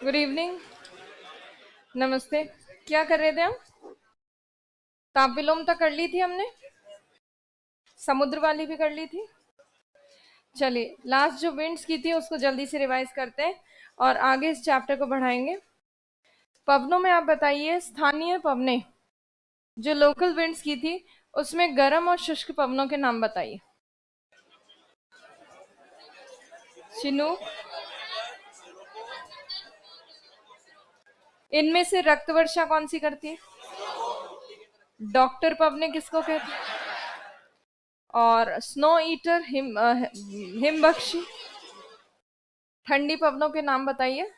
Good evening. नमस्ते। क्या कर रहे थे हम? ताप विलोम तक कर ली थी हमने। समुद्र वाली भी कर ली थी। चलिए, लास्ट जो विंड्स की थी उसको जल्दी से रिवाइज करते हैं और आगे इस चैप्टर को बढ़ाएंगे। पवनों में आप बताइए, स्थानीय पवनें जो लोकल विंड्स की थी उसमें गर्म और शुष्क पवनों के नाम बताइए। चिनूक। इनमें से रक्त वर्षा कौन सी करती है? डॉक्टर पवनें किसको कहते हैं? और स्नो ईटर हिमबख्शी। ठंडी पवनों के नाम बताइए।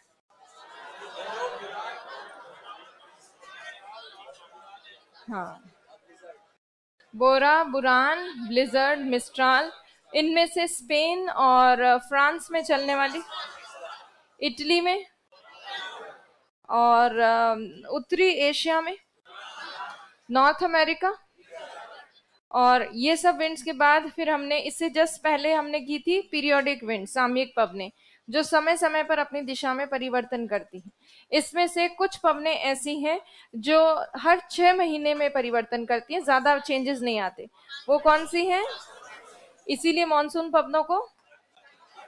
हाँ, बोरा, बुरान, ब्लिजर्ड, मिस्ट्राल। इनमें से स्पेन और फ्रांस में चलने वाली, इटली में, और उत्तरी एशिया में, नॉर्थ अमेरिका। और ये सब विंड्स के बाद फिर हमने इससे जस्ट पहले हमने की थी पीरियोडिक विंड, सामयिक पवनें, जो समय समय पर अपनी दिशा में परिवर्तन करती हैं। इसमें से कुछ पवनें ऐसी हैं जो हर 6 महीने में परिवर्तन करती हैं, ज्यादा चेंजेस नहीं आते। वो कौन सी हैं? इसीलिए मॉनसून पवनों को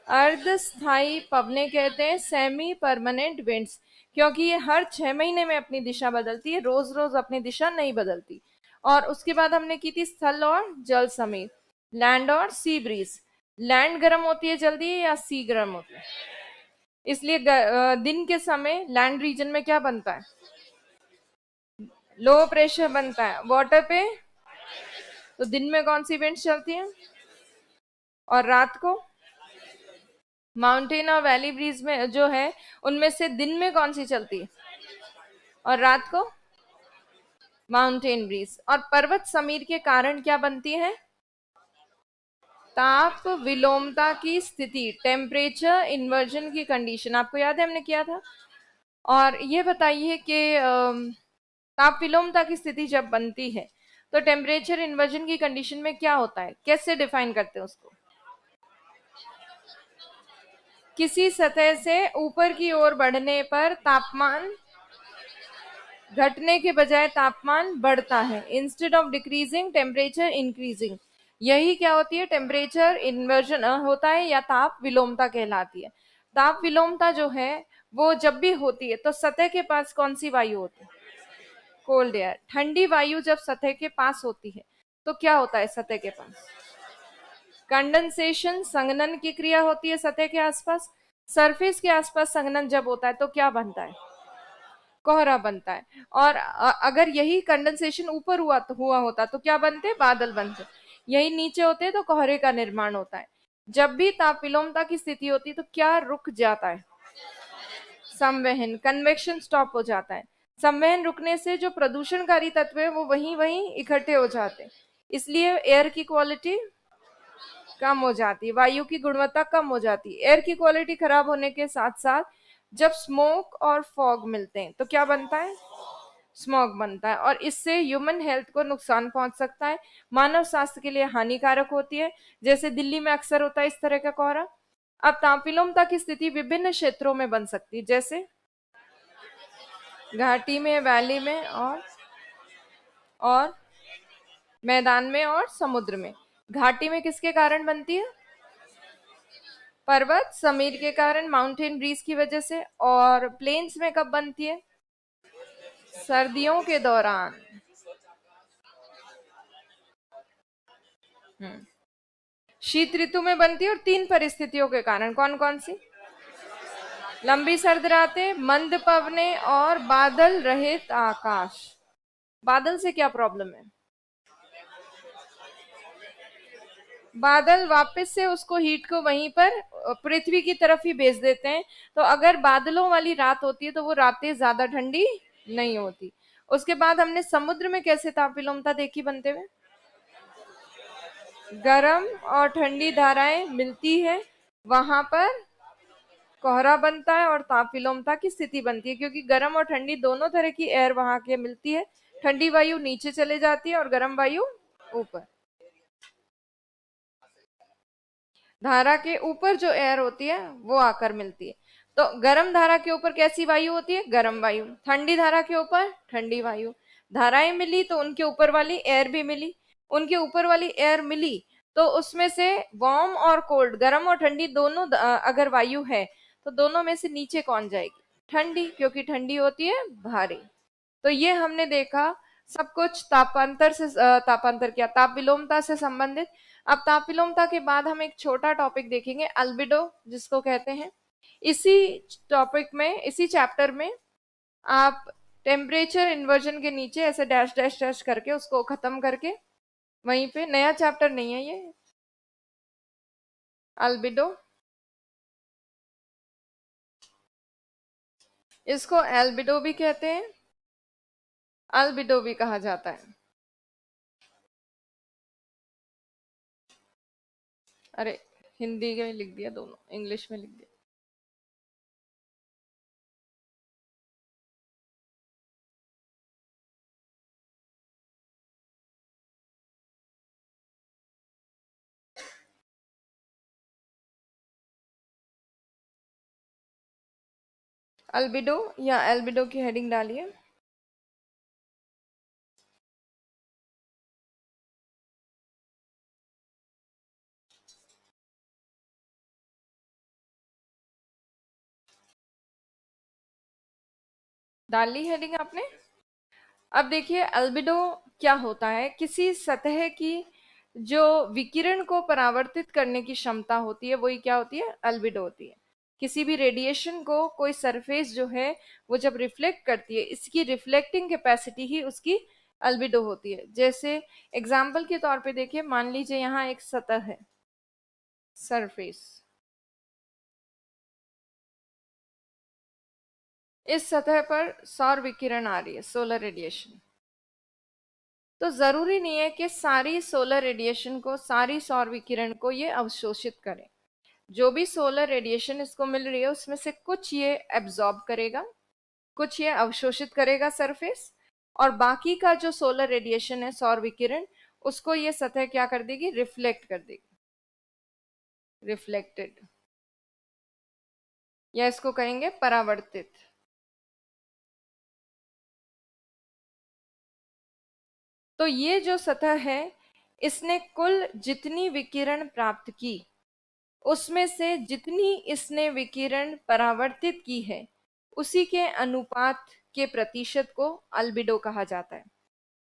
अर्धस्थायी पवनें कहते हैं, सेमी परमानेंट विंड्स, क्योंकि ये हर 6 महीने में अपनी दिशा बदलती है, रोज रोज अपनी दिशा नहीं बदलती। और उसके बाद हमने की थी स्थल और जल समेत, लैंड और सी ब्रीज। लैंड गर्म होती है जल्दी या सी गर्म होती है? इसलिए दिन के समय लैंड रीजन में क्या बनता है? लो प्रेशर बनता है। वाटर पे तो दिन में कौन सी विंड्स चलती हैं? और रात को माउंटेन और वैली ब्रीज में जो है, उनमें से दिन में कौन सी चलती है और रात को? Mountain breeze. और पर्वत समीर के कारण क्या बनती है? ताप विलोमता की स्थिति, टेम्परेचर इन्वर्जन की कंडीशन। आपको याद है हमने किया था। और ये बताइए कि ताप विलोमता की स्थिति जब बनती है तो टेम्परेचर इन्वर्जन की कंडीशन में क्या होता है, कैसे डिफाइन करते हैं उसको? किसी सतह से ऊपर की ओर बढ़ने पर तापमान घटने के बजाय तापमान बढ़ता है। Instead of decreasing temperature increasing. यही क्या होती है? टेम्परेचर इन्वर्जन होता है या ताप विलोमता कहलाती है। ताप विलोमता जो है वो जब भी होती है तो सतह के पास कौन सी वायु होती है? Cold air. ठंडी वायु जब सतह के पास होती है तो क्या होता है सतह के पास? कंडेंसेशन, संघनन की क्रिया होती है सतह के आसपास। सरफेस के आसपास संघनन जब होता है तो क्या बनता है? कोहरा बनता है। और अगर यही कंडेंसेशन ऊपर हुआ होता तो क्या बनते? बादल बनते। यही नीचे होते तो कोहरे का निर्माण होता है। जब भी ताप विलोमता की स्थिति होती है तो क्या रुक जाता है? संवहन, कन्वेक्शन स्टॉप हो जाता है। संवहन रुकने से जो प्रदूषणकारी तत्व है वो वहीं वहीं इकट्ठे हो जाते हैं। इसलिए एयर की क्वालिटी कम हो जाती है, वायु की गुणवत्ता कम हो जाती है। एयर की क्वालिटी खराब होने के साथ साथ जब स्मोक और फॉग मिलते हैं तो क्या बनता है? स्मॉग बनता है। और इससे ह्यूमन हेल्थ को नुकसान पहुंच सकता है, मानव स्वास्थ्य के लिए हानिकारक होती है। जैसे दिल्ली में अक्सर होता है इस तरह का कोहरा। अब तापविलोमता की स्थिति विभिन्न क्षेत्रों में बन सकती है, जैसे घाटी में, वैली में, और मैदान में और समुद्र में। घाटी में किसके कारण बनती है? पर्वत समीर के कारण, माउंटेन ब्रीज की वजह से। और प्लेन्स में कब बनती है? सर्दियों के दौरान। शीत ऋतु में बनती है और 3 परिस्थितियों के कारण। कौन कौन सी? लंबी सर्द रातें, मंद पवने और बादल रहित आकाश। बादल से क्या प्रॉब्लम है? बादल वापस से उसको हीट को वहीं पर पृथ्वी की तरफ ही भेज देते हैं। तो अगर बादलों वाली रात होती है तो वो रातें ज्यादा ठंडी नहीं होती। उसके बाद हमने समुद्र में कैसे तापविलोमता देखी बनते हुए। गर्म और ठंडी धाराएं मिलती है, वहां पर कोहरा बनता है और तापविलोमता की स्थिति बनती है, क्योंकि गर्म और ठंडी दोनों तरह की एयर वहां के मिलती है। ठंडी वायु नीचे चले जाती है और गर्म वायु ऊपर। धारा के ऊपर जो एयर होती है वो आकर मिलती है। तो गर्म धारा के ऊपर कैसी वायु होती है? गर्म वायु। ठंडी धारा के ऊपर ठंडी वायु। धाराएं मिली तो उनके ऊपर वाली एयर भी मिली। उनके ऊपर वाली एयर मिली तो उसमें से वार्म और कोल्ड, गर्म और ठंडी दोनों अगर वायु है तो दोनों में से नीचे कौन जाएगी? ठंडी, क्योंकि ठंडी होती है भारी। तो ये हमने देखा सब कुछ तापांतर से तापांतर क्या, ताप विलोमता से संबंधित। अब ताप विलोमता के बाद हम एक छोटा टॉपिक देखेंगे, अल्बिडो जिसको कहते हैं। इसी टॉपिक में, इसी चैप्टर में आप टेम्परेचर इन्वर्जन के नीचे ऐसे डैश डैश डैश करके उसको खत्म करके, वहीं पे, नया चैप्टर नहीं है ये, अल्बिडो, इसको एल्बिडो भी कहते हैं, अल्बिडो भी कहा जाता है। अरे हिंदी में लिख दिया, दोनों इंग्लिश में लिख दिया। अल्बिडो या एल्बिडो की हेडिंग डालिए। डाल ली हेडिंग आपने? अब देखिए अल्बिडो क्या होता है। किसी सतह की जो विकिरण को परावर्तित करने की क्षमता होती है वही क्या होती है? अल्बिडो होती है। किसी भी रेडिएशन को कोई सरफेस जो है वो जब रिफ्लेक्ट करती है, इसकी रिफ्लेक्टिंग कैपेसिटी ही उसकी अल्बिडो होती है। जैसे एग्जाम्पल के तौर पे देखिए, मान लीजिए यहाँ एक सतह है, सरफेस। इस सतह पर सौर विकिरण आ रही है, सोलर रेडिएशन। तो जरूरी नहीं है कि सारी सोलर रेडिएशन को, सारी सौर विकिरण को ये अवशोषित करें। जो भी सोलर रेडिएशन इसको मिल रही है उसमें से कुछ ये एब्जॉर्ब करेगा, कुछ ये अवशोषित करेगा सरफेस, और बाकी का जो सोलर रेडिएशन है, सौर विकिरण, उसको ये सतह क्या कर देगी? रिफ्लेक्ट कर देगी, रिफ्लेक्टेड, या इसको कहेंगे परावर्तित। तो ये जो सतह है, इसने कुल जितनी विकिरण प्राप्त की, उसमें से जितनी इसने विकिरण परावर्तित की है, उसी के अनुपात के प्रतिशत को अल्बिडो कहा जाता है।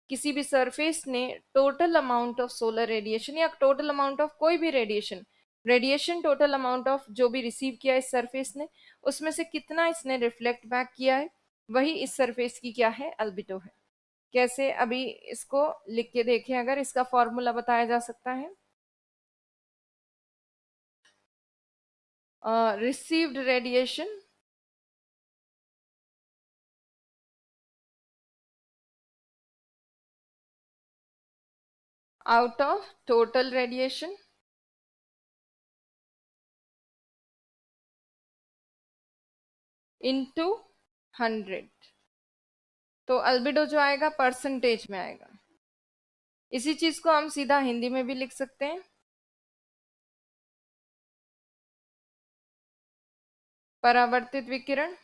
किसी भी सरफेस ने total amount of solar radiation या टोटल अमाउंट ऑफ कोई भी radiation, radiation total amount of जो भी रिसीव किया इस सरफेस ने, उसमें से कितना इसने रिफ्लेक्ट बैक किया है, वही इस सरफेस की क्या है? अल्बिडो है। कैसे? अभी इसको लिख के देखें, अगर इसका फॉर्मूला बताया जा सकता है। Received radiation out of total radiation into 100। तो अल्बिडो जो आएगा परसेंटेज में आएगा। इसी चीज को हम सीधा हिंदी में भी लिख सकते हैं, परावर्तित विकिरण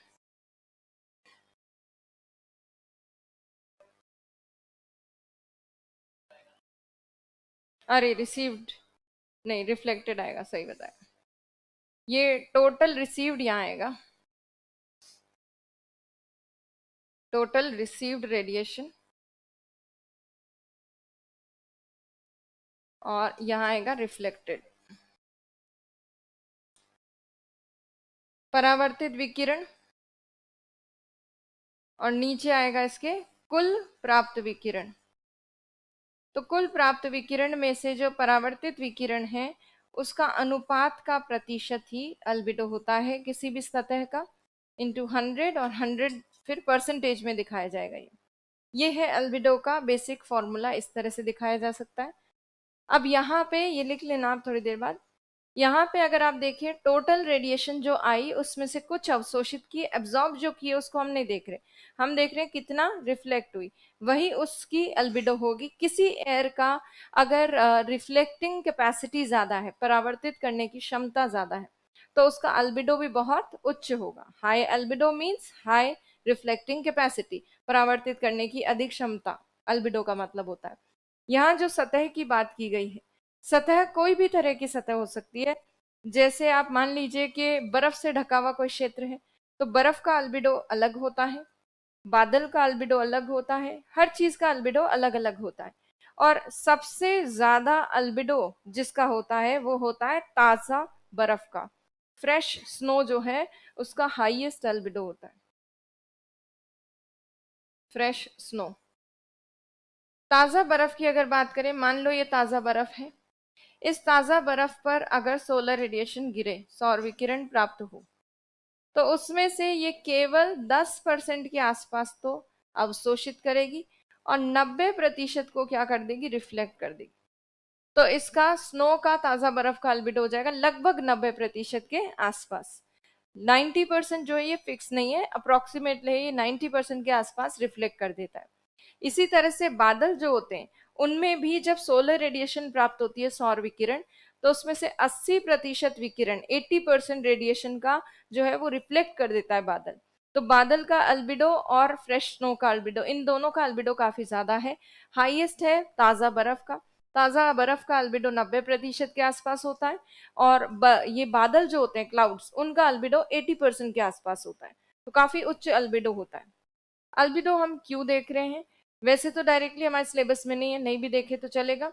अरे रिसीव्ड नहीं, रिफ्लेक्टेड आएगा, सही बताया। ये टोटल रिसीव्ड यहाँ आएगा, टोटल रिसीव्ड रेडिएशन, और यहाँ आएगा रिफ्लेक्टेड। परावर्तित विकिरण, और नीचे आएगा इसके कुल प्राप्त विकिरण। तो कुल प्राप्त विकिरण में से जो परावर्तित विकिरण है उसका अनुपात का प्रतिशत ही अल्बिडो होता है किसी भी सतह का, इंटू 100, और 100 फिर परसेंटेज में दिखाया जाएगा। ये है अल्बिडो का बेसिक फॉर्मूला, इस तरह से दिखाया जा सकता है। अब यहाँ पे ये लिख लेना आप थोड़ी देर बाद। यहाँ पे अगर आप देखिए, टोटल रेडिएशन जो आई उसमें से कुछ अवशोषित की, एब्जॉर्ब जो किए उसको हम नहीं देख रहे, हम देख रहे हैं कितना रिफ्लेक्ट हुई, वही उसकी अल्बिडो होगी। किसी एयर का अगर रिफ्लेक्टिंग कैपेसिटी ज्यादा है, परावर्तित करने की क्षमता ज्यादा है, तो उसका अल्बिडो भी बहुत उच्च होगा। High albedo means high reflecting capacity, परावर्तित करने की अधिक क्षमता, अल्बिडो का मतलब होता है। यहाँ जो सतह की बात की गई है, सतह कोई भी तरह की सतह हो सकती है। जैसे आप मान लीजिए कि बर्फ से ढका हुआ कोई क्षेत्र है, तो बर्फ का अल्बिडो अलग होता है, बादल का अल्बिडो अलग होता है, हर चीज का अल्बिडो अलग अलग होता है। और सबसे ज्यादा अल्बिडो जिसका होता है वो होता है ताजा बर्फ का। फ्रेश स्नो जो है उसका हाईएस्ट अल्बिडो होता है, फ्रेश स्नो। ताजा बर्फ की अगर बात करें, मान लो ये ताजा बर्फ है, इस ताजा बर्फ पर अगर सोलर रेडिएशन गिरे, सौर विकिरण प्राप्त हो, तो उसमें से ये केवल 10% के आसपास तो अवशोषित करेगी और 90% को क्या कर देगी, रिफ्लेक्ट कर देगी। तो इसका स्नो का, ताजा बर्फ का अल्बिडो हो जाएगा लगभग 90% के आसपास। 90% जो है ये फिक्स नहीं है, अप्रोक्सीमेटली ये 90% के आसपास रिफ्लेक्ट कर देता है। इसी तरह से बादल जो होते हैं उनमें भी जब सोलर रेडिएशन प्राप्त होती है, सौर विकिरण, तो उसमें से 80% विकिरण, 80% रेडिएशन का जो है वो रिफ्लेक्ट कर देता है बादल। तो बादल का अल्बिडो और फ्रेश स्नो का अल्बिडो, इन दोनों का अल्बिडो काफी ज्यादा है। हाईएस्ट है ताजा बर्फ का। ताजा बर्फ का अल्बिडो 90% के आसपास होता है। और ये बादल जो होते हैं, क्लाउड्स, उनका अल्बिडो 80% के आसपास होता है। तो काफी उच्च अल्बिडो होता है। अल्बिडो हम क्यों देख रहे हैं? वैसे तो डायरेक्टली हमारे सिलेबस में नहीं है, नहीं भी देखे तो चलेगा।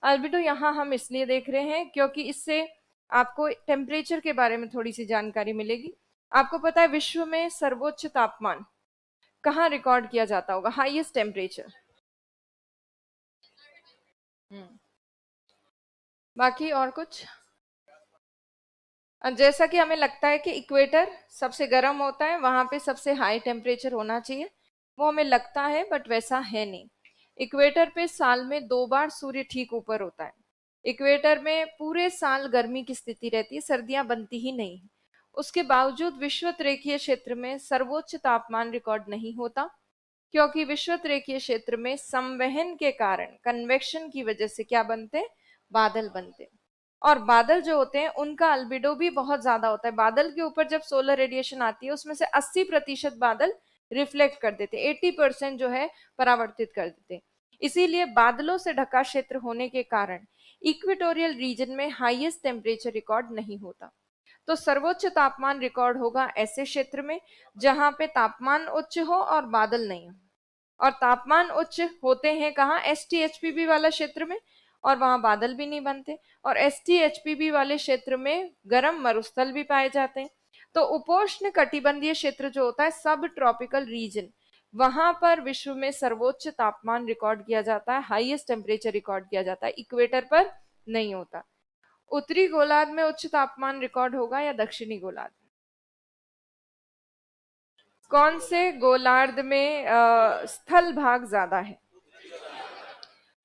अल्बिडो यहाँ हम इसलिए देख रहे हैं क्योंकि इससे आपको टेम्परेचर के बारे में थोड़ी सी जानकारी मिलेगी। आपको पता है विश्व में सर्वोच्च तापमान कहाँ रिकॉर्ड किया जाता होगा, हाईएस्ट टेम्परेचर? हम्म। बाकी और कुछ? जैसा कि हमें लगता है कि इक्वेटर सबसे गर्म होता है, वहां पे सबसे हाई टेम्परेचर होना चाहिए, वो हमें लगता है, बट वैसा है नहीं। इक्वेटर पे साल में 2 बार सूर्य ठीक ऊपर होता है। इक्वेटर में पूरे साल गर्मी की स्थिति रहती है, सर्दियां बनती ही नहीं। उसके बावजूद विषुवत रेखीय क्षेत्र में सर्वोच्च तापमान रिकॉर्ड नहीं होता, क्योंकि विषुवत रेखीय क्षेत्र में संवहन के कारण, कन्वेक्शन की वजह से क्या बनते, बादल बनते। और बादल जो होते हैं उनका अल्बिडो भी बहुत ज्यादा होता है। बादल के ऊपर जब सोलर रेडिएशन आती है उसमें से 80% बादल रिफ्लेक्ट कर देते, 80% जो है परावर्तित कर देते। इसीलिए बादलों से ढका क्षेत्र होने के कारण इक्वेटोरियल रीजन में हाईएस्ट टेम्परेचर रिकॉर्ड नहीं होता। तो सर्वोच्च तापमान रिकॉर्ड होगा ऐसे क्षेत्र में जहां पे तापमान उच्च हो और बादल नहीं हो। और तापमान उच्च होते हैं कहाँ, S T H P B वाला क्षेत्र में, और वहां बादल भी नहीं बनते। और S T H P B वाले क्षेत्र में गर्म मरुस्थल भी पाए जाते हैं। तो उपोष्ण कटिबंधीय क्षेत्र जो होता है, सब ट्रॉपिकल रीजन, वहां पर विश्व में सर्वोच्च तापमान रिकॉर्ड किया जाता है, हाईएस्ट टेम्परेचर रिकॉर्ड किया जाता है, इक्वेटर पर नहीं होता। उत्तरी गोलार्ध में उच्च तापमान रिकॉर्ड होगा या दक्षिणी गोलार्ध? कौन से गोलार्ध में स्थल भाग ज्यादा है?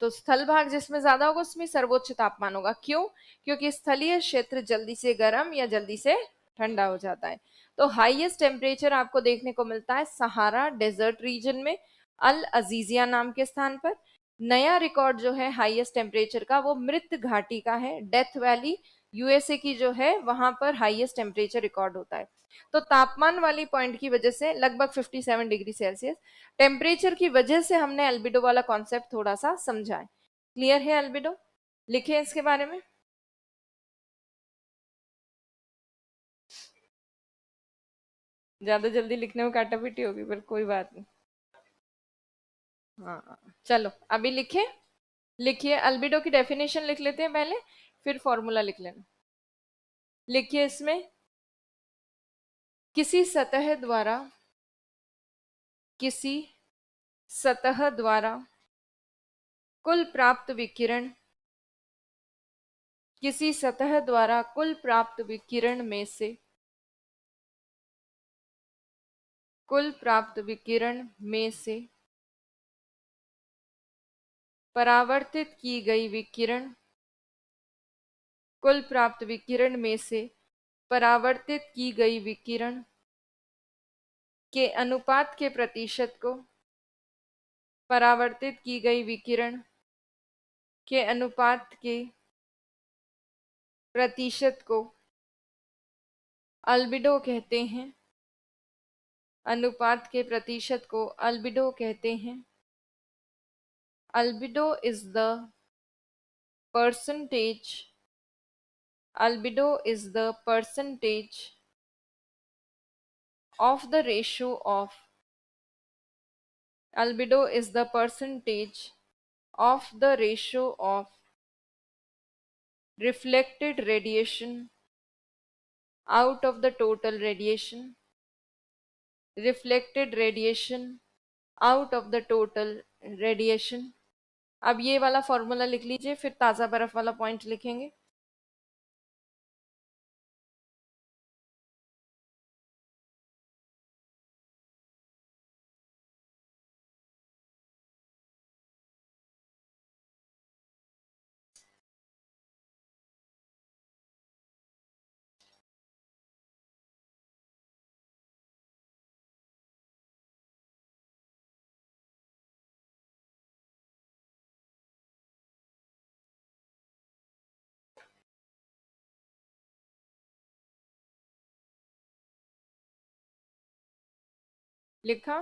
तो स्थल भाग जिसमें ज्यादा होगा उसमें सर्वोच्च तापमान होगा। क्यों? क्योंकि स्थलीय क्षेत्र जल्दी से गर्म या जल्दी से ठंडा हो जाता है। तो हाईएस्ट टेम्परेचर आपको देखने को मिलता है सहारा डेजर्ट रीजन में, अल अजीजिया नाम के स्थान पर। नया रिकॉर्ड जो है हाईएस्ट टेम्परेचर का वो मृत घाटी का है, डेथ वैली, यूएसए की जो है, वहां पर हाईएस्ट टेम्परेचर रिकॉर्ड होता है। तो तापमान वाली पॉइंट की वजह से लगभग 57 डिग्री सेल्सियस, टेम्परेचर की वजह से हमने अल्बिडो वाला कॉन्सेप्ट थोड़ा सा समझा है। क्लियर है अल्बिडो? लिखे इसके बारे में। ज्यादा जल्दी लिखने में काटापीटी होगी, पर कोई बात नहीं। हाँ, चलो अभी लिखे। लिखिए, अल्बिडो की डेफिनेशन लिख लेते हैं पहले, फिर फॉर्मूला लिख लेना। लिखिए इसमें, किसी सतह द्वारा, किसी सतह द्वारा कुल प्राप्त विकिरण, किसी सतह द्वारा कुल प्राप्त विकिरण में से, कुल प्राप्त विकिरण में से परावर्तित की गई विकिरण, कुल प्राप्त विकिरण में से परावर्तित की गई विकिरण के अनुपात के प्रतिशत को, परावर्तित की गई विकिरण के अनुपात के प्रतिशत को अल्बिडो कहते हैं, अनुपात के प्रतिशत को अल्बिडो कहते हैं। Albedo is the percentage, albedo is the percentage of the ratio of, albedo is the percentage of the ratio of reflected radiation out of the total radiation, reflected radiation out of the total radiation। अब ये वाला formula लिख लीजिए, फिर ताज़ा बर्फ वाला point लिखेंगे। लिखा।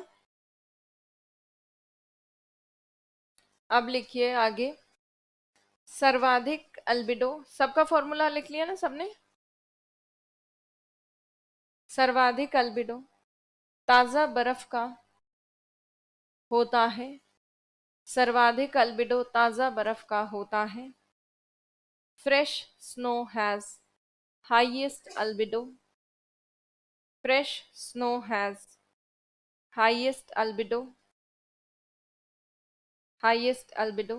अब लिखिए आगे, सर्वाधिक अल्बिडो, सबका फॉर्मूला लिख लिया ना सबने? सर्वाधिक अल्बिडो ताज़ा बर्फ का होता है, सर्वाधिक अल्बिडो ताज़ा बर्फ का होता है। Fresh snow has highest albedo, fresh snow has highest albedo, highest albedo.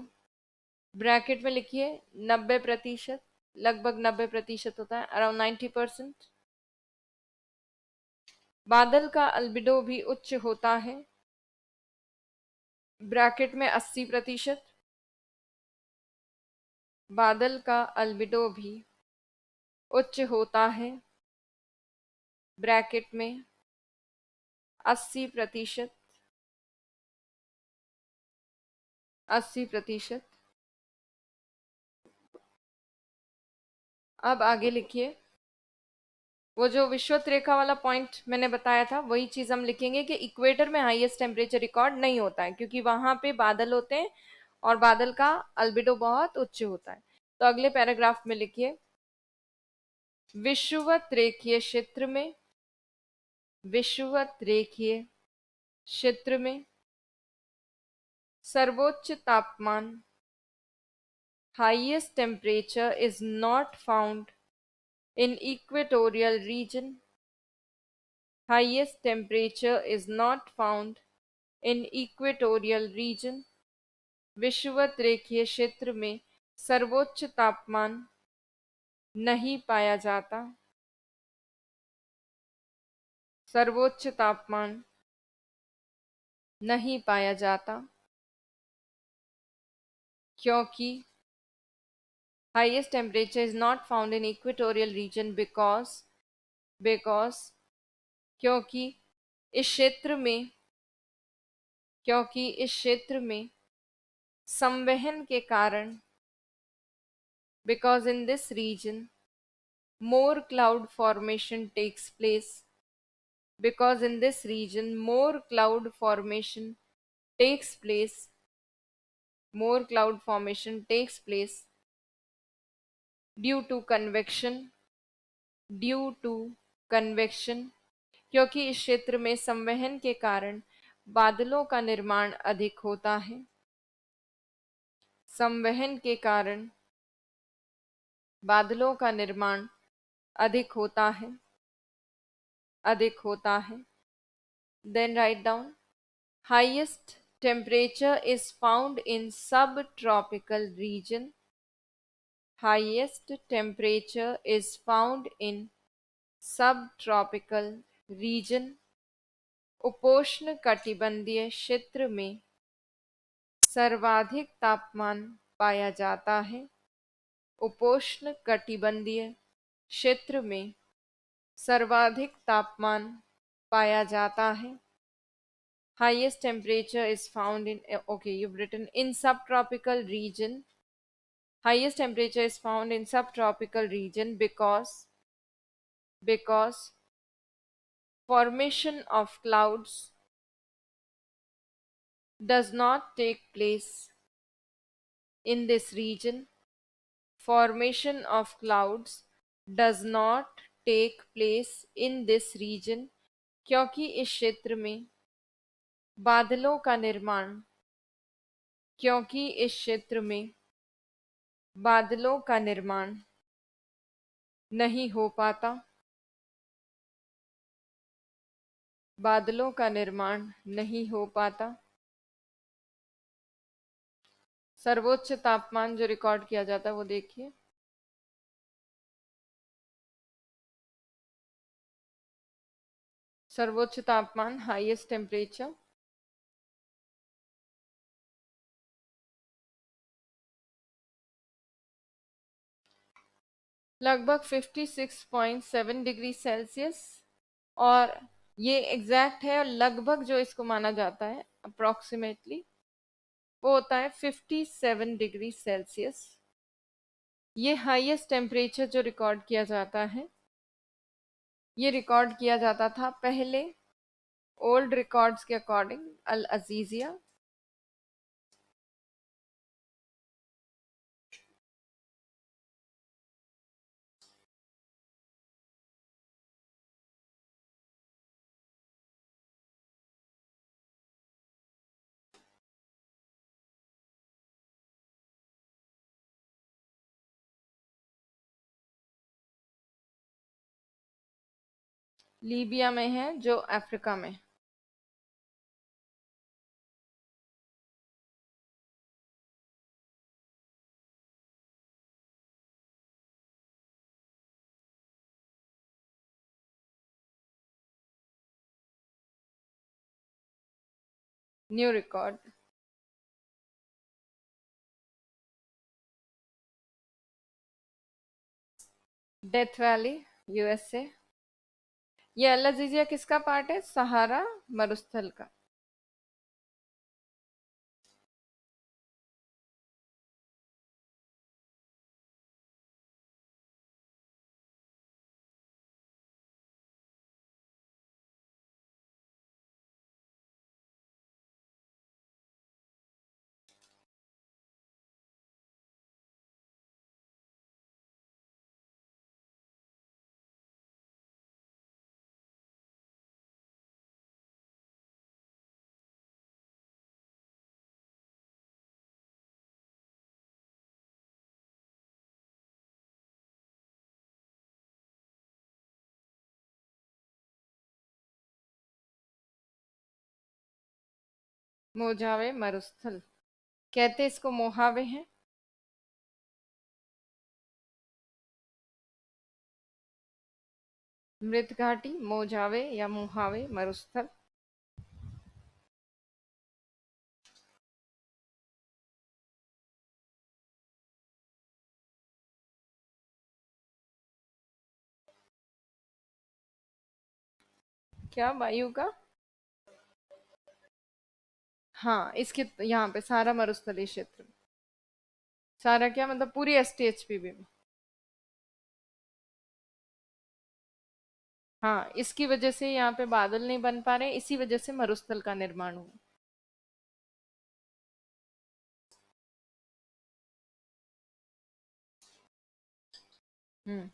Bracket में लिखिए 90%, लगभग 90% होता है, अराउंड 90%। बादल का अल्बिडो भी उच्च होता है, ब्रैकेट में 80%। बादल का अल्बिडो भी उच्च होता है, ब्रैकेट में 80%, 80%। अब आगे लिखिए, वो जो विषुवत रेखा वाला पॉइंट मैंने बताया था वही चीज हम लिखेंगे कि इक्वेटर में हाईएस्ट टेम्परेचर रिकॉर्ड नहीं होता है, क्योंकि वहां पे बादल होते हैं और बादल का अल्बिडो बहुत उच्च होता है। तो अगले पैराग्राफ में लिखिए, विषुवत रेखीय क्षेत्र में, विषुवत रेखीय क्षेत्र में सर्वोच्च तापमान, highest temperature is not found in equatorial region, highest temperature is not found in equatorial region। विषुवत रेखीय क्षेत्र में सर्वोच्च तापमान नहीं पाया जाता, सर्वोच्च तापमान नहीं पाया जाता, क्योंकि highest temperature is not found in equatorial region because क्योंकि इस क्षेत्र में, क्योंकि इस क्षेत्र में संवहन के कारण, because in this region more cloud formation takes place, because in this region more cloud formation takes place, more cloud formation takes place due to convection, due to convection। क्योंकि इस क्षेत्र में संवहन के कारण बादलों का निर्माण अधिक होता है, संवहन के कारण बादलों का निर्माण अधिक होता है, अधिक होता है। Then write down, highest temperature is found in subtropical region, highest temperature is found in subtropical region। उपोष्ण कटिबंधीय क्षेत्र में सर्वाधिक तापमान पाया जाता है, उपोष्ण कटिबंधीय क्षेत्र में सर्वाधिक तापमान पाया जाता है। Highest temperature is found in, okay, you've written in subtropical region, highest temperature is found in subtropical region because formation of clouds does not take place in this region. Formation of clouds does not take place in this region क्योंकि इस क्षेत्र में बादलों का निर्माण क्योंकि इस क्षेत्र में बादलों का निर्माण नहीं हो पाता बादलों का निर्माण नहीं हो पाता। सर्वोच्च तापमान जो रिकॉर्ड किया जाता है वो देखिए, सर्वोच्च तापमान हाईएस्ट टेम्परेचर लगभग 56.7 डिग्री सेल्सियस, और ये एग्जैक्ट है, और लगभग जो इसको माना जाता है अप्रोक्सीमेटली वो होता है 57 डिग्री सेल्सियस। ये हाईएस्ट टेम्परेचर जो रिकॉर्ड किया जाता है, ये रिकॉर्ड किया जाता था पहले ओल्ड रिकॉर्ड्स के अकॉर्डिंग अल अजीजिया, लीबिया में है जो अफ्रीका में। New record death valley USA. ये अल अजीजिया किसका पार्ट है? सहारा मरुस्थल का। मोजावे मरुस्थल कहते इसको, मोहावे हैं। मृत घाटी, मोजावे या मोहावे मरुस्थल। क्या वायु का? हाँ, इसके यहाँ पे सारा मरुस्थलीय क्षेत्र में, सारा क्या मतलब पूरी एसटीएचपीबी में। हाँ, इसकी वजह से यहाँ पे बादल नहीं बन पा रहे, इसी वजह से मरुस्थल का निर्माण हुआ। हम्म,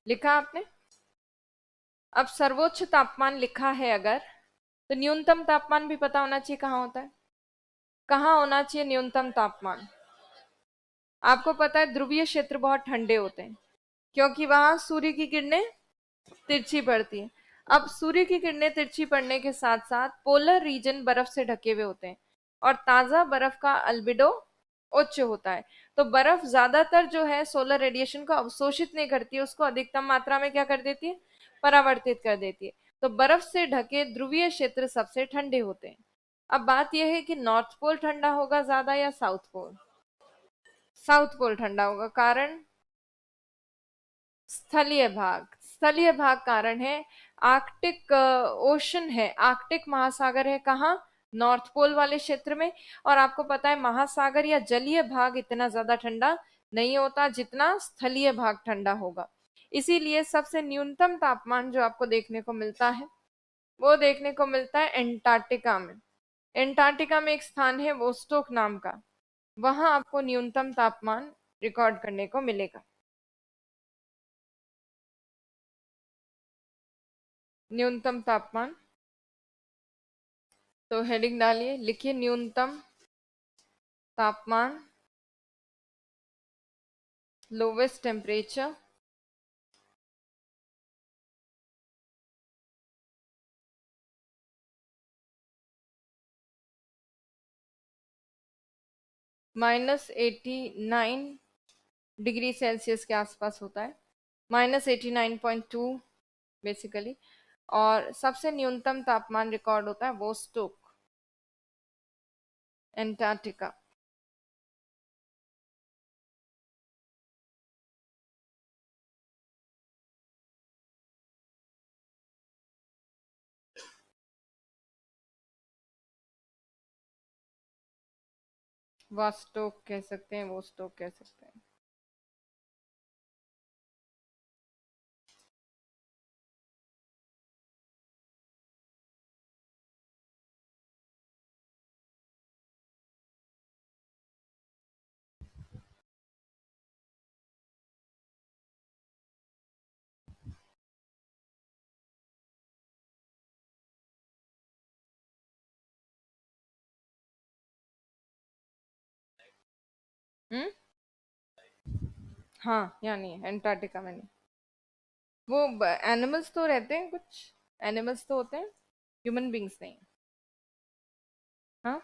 लिखा आपने? अब सर्वोच्च तापमान लिखा है अगर, तो न्यूनतम तापमान भी पता होना चाहिए कहाँ होता है, कहाँ होना चाहिए न्यूनतम तापमान। आपको पता है ध्रुवीय क्षेत्र बहुत ठंडे होते हैं क्योंकि वहां सूर्य की किरणें तिरछी पड़ती हैं। अब सूर्य की किरणें तिरछी पड़ने के साथ साथ पोलर रीजन बर्फ से ढके हुए होते हैं और ताजा बर्फ का अल्बिडो उच्च होता है। तो बर्फ ज्यादातर जो है सोलर रेडिएशन को अवशोषित नहीं करती है, उसको अधिकतम मात्रा में क्या कर देती है? परावर्तित कर देती है। तो बर्फ से ढके ध्रुवीय क्षेत्र सबसे ठंडे होते हैं। अब बात यह है कि नॉर्थ पोल ठंडा होगा ज्यादा या साउथ पोल? साउथ पोल ठंडा होगा। कारण स्थलीय भाग कारण है, आर्कटिक ओशन है, आर्कटिक महासागर है कहाँ? नॉर्थ पोल वाले क्षेत्र में। और आपको पता है महासागर या जलीय भाग इतना ज्यादा ठंडा नहीं होता जितना स्थलीय भाग ठंडा होगा। इसीलिए सबसे न्यूनतम तापमान जो आपको देखने को मिलता है वो देखने को मिलता है एंटार्क्टिका में। एंटार्क्टिका में एक स्थान है वोस्टोक नाम का, वहां आपको न्यूनतम तापमान रिकॉर्ड करने को मिलेगा। न्यूनतम तापमान, तो हेडिंग डालिए, लिखिए न्यूनतम तापमान, लोवेस्ट टेम्परेचर, -89 डिग्री सेल्सियस के आसपास होता है, -89.2 बेसिकली। और सबसे न्यूनतम तापमान रिकॉर्ड होता है वोस्टोक, एंटार्क्टिका। वास्टोक कह सकते हैं, वोस्टोक कह सकते हैं। हम्म, हाँ, यहाँ नहीं है, एंटार्क्टिका में नहीं। वो एनिमल्स तो रहते हैं, कुछ एनिमल्स तो होते हैं, ह्यूमन बींग्स नहीं। हाँ।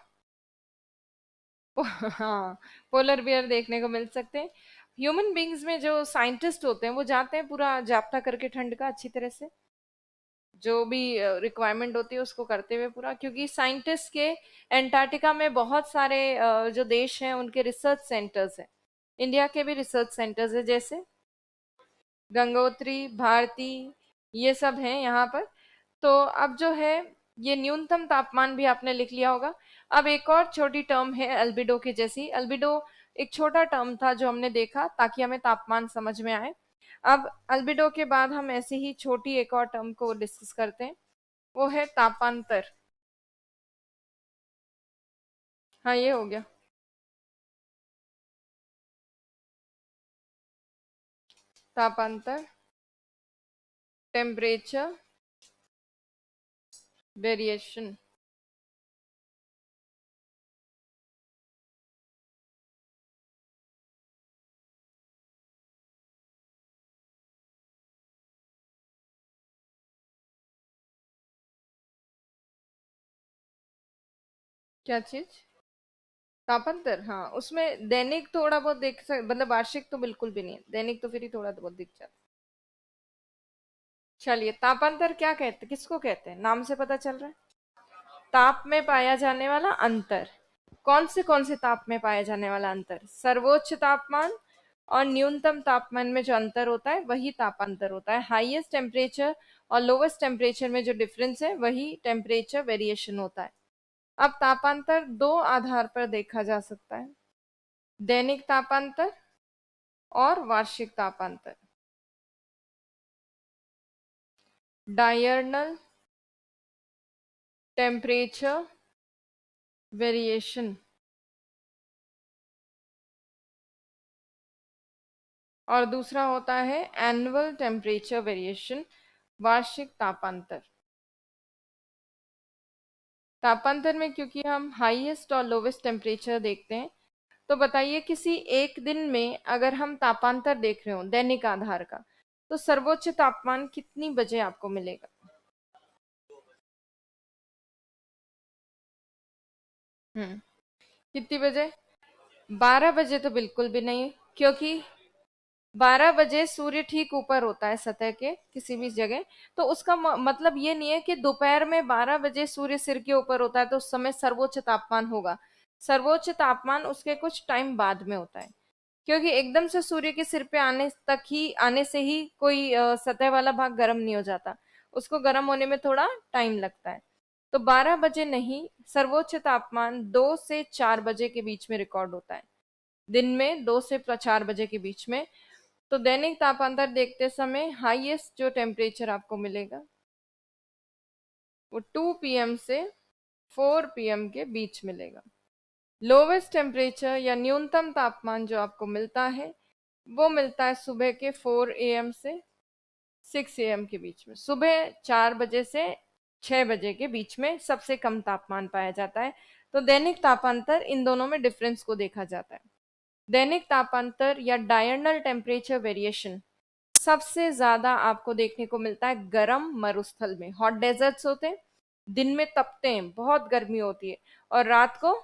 हाँ, पोलर बियर देखने को मिल सकते हैं। ह्यूमन बींग्स में जो साइंटिस्ट होते हैं वो जाते हैं पूरा जाप्ता करके ठंड का, अच्छी तरह से जो भी रिक्वायरमेंट होती है उसको करते हुए पूरा, क्योंकि साइंटिस्ट के एंटार्क्टिका में बहुत सारे जो देश हैं उनके रिसर्च सेंटर्स हैं। इंडिया के भी रिसर्च सेंटर्स है, जैसे गंगोत्री, भारती, ये सब हैं यहाँ पर। तो अब जो है, ये न्यूनतम तापमान भी आपने लिख लिया होगा। अब एक और छोटी टर्म है अल्बिडो की जैसी। अल्बिडो एक छोटा टर्म था जो हमने देखा ताकि हमें तापमान समझ में आए। अब अल्बिडो के बाद हम ऐसी ही छोटी एक और टर्म को डिस्कस करते हैं, वो है तापांतर। हाँ, ये हो गया। तापांतर, टेम्परेचर वेरिएशन। क्या चीज? तापांतर, हाँ, उसमें दैनिक थोड़ा बहुत मतलब वार्षिक तो बिल्कुल भी नहीं है, दैनिक तो फिर ही थोड़ा बहुत दिख जाता है। चलिए, तापांतर क्या कहते हैं, किसको कहते हैं, नाम से पता चल रहा है। ताप में पाया जाने वाला अंतर। कौन से ताप में पाया जाने वाला अंतर? सर्वोच्च तापमान और न्यूनतम तापमान में जो अंतर होता है वही तापांतर होता है। हाईएस्ट टेम्परेचर और लोवेस्ट टेम्परेचर में जो डिफरेंस है वही टेम्परेचर वेरिएशन होता है। अब तापांतर दो आधार पर देखा जा सकता है, दैनिक तापांतर और वार्षिक तापांतर। डायरनल टेम्परेचर वेरिएशन और दूसरा होता है एनुअल टेम्परेचर वेरिएशन, वार्षिक तापांतर। तापांतर में क्योंकि हम हाईएस्ट और लोवेस्ट टेम्परेचर देखते हैं, तो बताइए किसी एक दिन में अगर हम तापांतर देख रहे हो दैनिक आधार का, तो सर्वोच्च तापमान कितनी बजे आपको मिलेगा? हम्म, कितनी बजे? 12 बजे तो बिल्कुल भी नहीं, क्योंकि 12 बजे सूर्य ठीक ऊपर होता है सतह के किसी भी जगह। तो उसका मतलब ये नहीं है कि दोपहर में 12 बजे सूर्य सिर के ऊपर होता है तो उस समय सर्वोच्च तापमान होगा। सर्वोच्च तापमान उसके कुछ टाइम बाद में होता है, क्योंकि एकदम से सूर्य के सिर पे आने से ही कोई सतह वाला भाग गर्म नहीं हो जाता, उसको गर्म होने में थोड़ा टाइम लगता है। तो 12 बजे नहीं, सर्वोच्च तापमान 2 से 4 बजे के बीच में रिकॉर्ड होता है, दिन में 2 से 4 बजे के बीच में। तो दैनिक तापांतर देखते समय हाईएस्ट जो टेम्परेचर आपको मिलेगा वो 2 पीएम से 4 पीएम के बीच मिलेगा। लोवेस्ट टेम्परेचर या न्यूनतम तापमान जो आपको मिलता है वो मिलता है सुबह के 4 एएम से 6 एएम के बीच में। सुबह 4 बजे से 6 बजे के बीच में सबसे कम तापमान पाया जाता है। तो दैनिक तापांतर इन दोनों में डिफरेंस को देखा जाता है। दैनिक तापांतर या डायरनल टेम्परेचर वेरिएशन सबसे ज्यादा आपको देखने को मिलता है गर्म मरुस्थल में। हॉट डेजर्ट्स होते हैं, दिन में तपते हैं, बहुत गर्मी होती है और रात को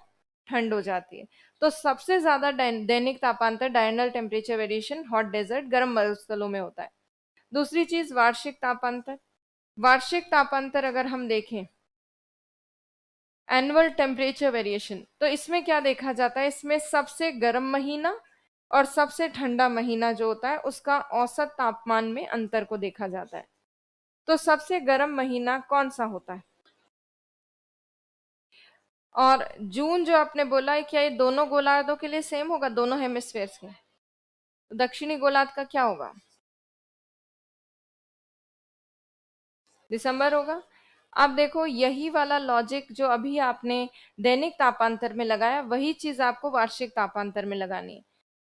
ठंड हो जाती है। तो सबसे ज्यादा दैनिक तापांतर diurnal temperature variation hot desert गर्म मरुस्थलों में होता है। दूसरी चीज वार्षिक तापांतर। वार्षिक तापांतर अगर हम देखें एनुअल टेम्परेचर वेरिएशन, तो इसमें क्या देखा जाता है, इसमें सबसे गर्म महीना और सबसे ठंडा महीना जो होता है उसका औसत तापमान में अंतर को देखा जाता है। तो सबसे गर्म महीना कौन सा होता है? और जून जो आपने बोला है, क्या ये दोनों गोलार्धों के लिए सेम होगा, दोनों हेमिस्फेयर्स के? तो दक्षिणी गोलार्ध का क्या होगा? दिसंबर होगा। अब देखो यही वाला लॉजिक जो अभी आपने दैनिक तापांतर में लगाया वही चीज आपको वार्षिक तापांतर में लगानी है।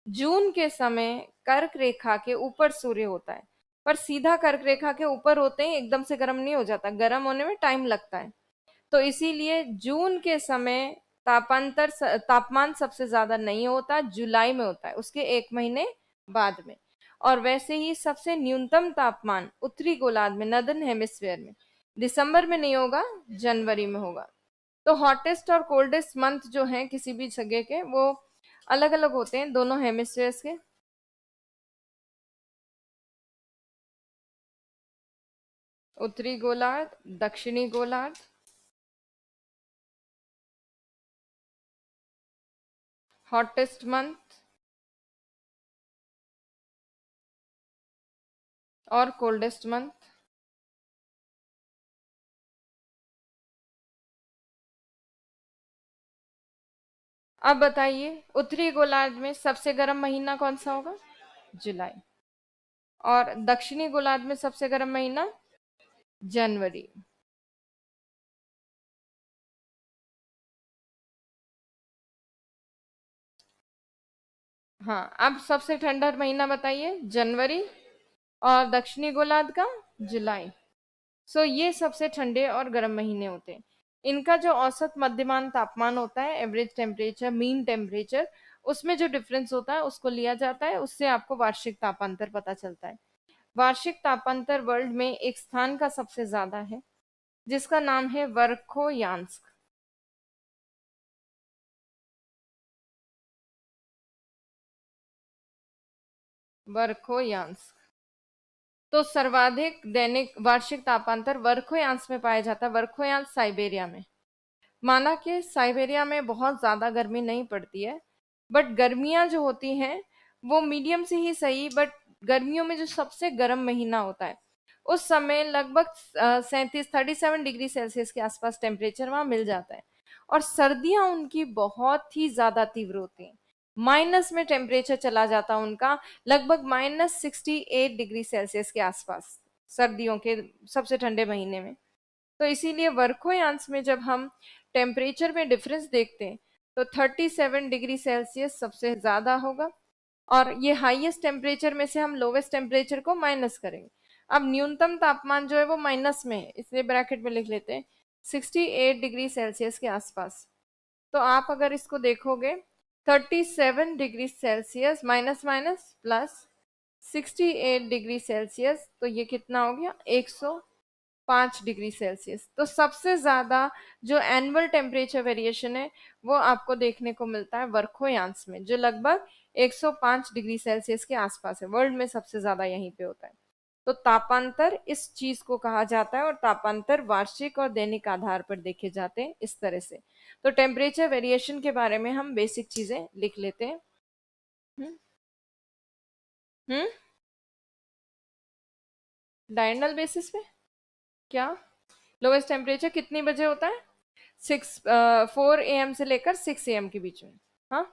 जून के समय कर्क रेखा के ऊपर सूर्य होता है, पर सीधा कर्क रेखा के ऊपर होते ही एकदम से गर्म नहीं हो जाता, गर्म होने में टाइम लगता है। तो इसीलिए जून के समय तापमान सबसे ज्यादा नहीं होता, जुलाई में होता है, उसके एक महीने बाद में। और वैसे ही सबसे न्यूनतम तापमान उत्तरी गोलार्ध में नदर्न हेमिस्फेयर में दिसंबर में नहीं होगा, जनवरी में होगा। तो हॉटेस्ट और कोल्डेस्ट मंथ जो हैं किसी भी जगह के वो अलग अलग होते हैं दोनों हेमिस्फेयर्स के। उत्तरी गोलार्ध, दक्षिणी गोलार्ध, हॉटेस्ट मंथ और कोल्डेस्ट मंथ। अब बताइए उत्तरी गोलार्ध में सबसे गर्म महीना कौन सा होगा? जुलाई। और दक्षिणी गोलार्ध में सबसे गर्म महीना? जनवरी। हाँ, अब सबसे ठंडा महीना बताइए? जनवरी। और दक्षिणी गोलार्ध का? जुलाई। सो ये सबसे ठंडे और गर्म महीने होते हैं। इनका जो औसत मध्यमान तापमान होता है, एवरेज टेम्परेचर, मीन टेम्परेचर, उसमें जो डिफरेंस होता है उसको लिया जाता है, उससे आपको वार्षिक तापांतर पता चलता है। वार्षिक तापांतर वर्ल्ड में एक स्थान का सबसे ज्यादा है जिसका नाम है वर्खोयांस्क। वर्खोयांस्क। तो सर्वाधिक दैनिक वार्षिक तापांतर वर्खोयांस में पाया जाता है, वर्खोयांस साइबेरिया में। माना कि साइबेरिया में बहुत ज्यादा गर्मी नहीं पड़ती है, बट गर्मियां जो होती हैं वो मीडियम से ही सही, बट गर्मियों में जो सबसे गर्म महीना होता है उस समय लगभग 37 डिग्री सेल्सियस के आसपास टेम्परेचर वहां मिल जाता है। और सर्दियां उनकी बहुत ही ज्यादा तीव्र होती हैं, माइनस में टेम्परेचर चला जाता है उनका, लगभग -68 डिग्री सेल्सियस के आसपास सर्दियों के सबसे ठंडे महीने में। तो इसीलिए वर्खोयांस में जब हम टेम्परेचर में डिफरेंस देखते हैं तो 37 डिग्री सेल्सियस सबसे ज्यादा होगा। और ये हाईएस्ट टेम्परेचर में से हम लोवेस्ट टेम्परेचर को माइनस करेंगे। अब न्यूनतम तापमान जो है वो माइनस में है, इसलिए ब्रैकेट में लिख लेते हैं 68 डिग्री सेल्सियस के आसपास। तो आप अगर इसको देखोगे 37 degree Celsius minus minus plus 68 degree Celsius, तो ये कितना हो गया? 105 डिग्री सेल्सियस। तो सबसे ज्यादा जो एनुअल टेम्परेचर वेरिएशन है वो आपको देखने को मिलता है वर्खोयांस में, जो लगभग 105 डिग्री सेल्सियस के आसपास है। वर्ल्ड में सबसे ज्यादा यहीं पे होता है। तो तापांतर इस चीज को कहा जाता है, और तापांतर वार्षिक और दैनिक आधार पर देखे जाते हैं इस तरह से। तो टेम्परेचर वेरिएशन के बारे में हम बेसिक चीजें लिख लेते हैं। हम्म। हम्म। डायरनल बेसिस पे क्या? लोवेस्ट टेम्परेचर कितनी बजे होता है? 4 AM से लेकर 6 AM के बीच में। हाँ,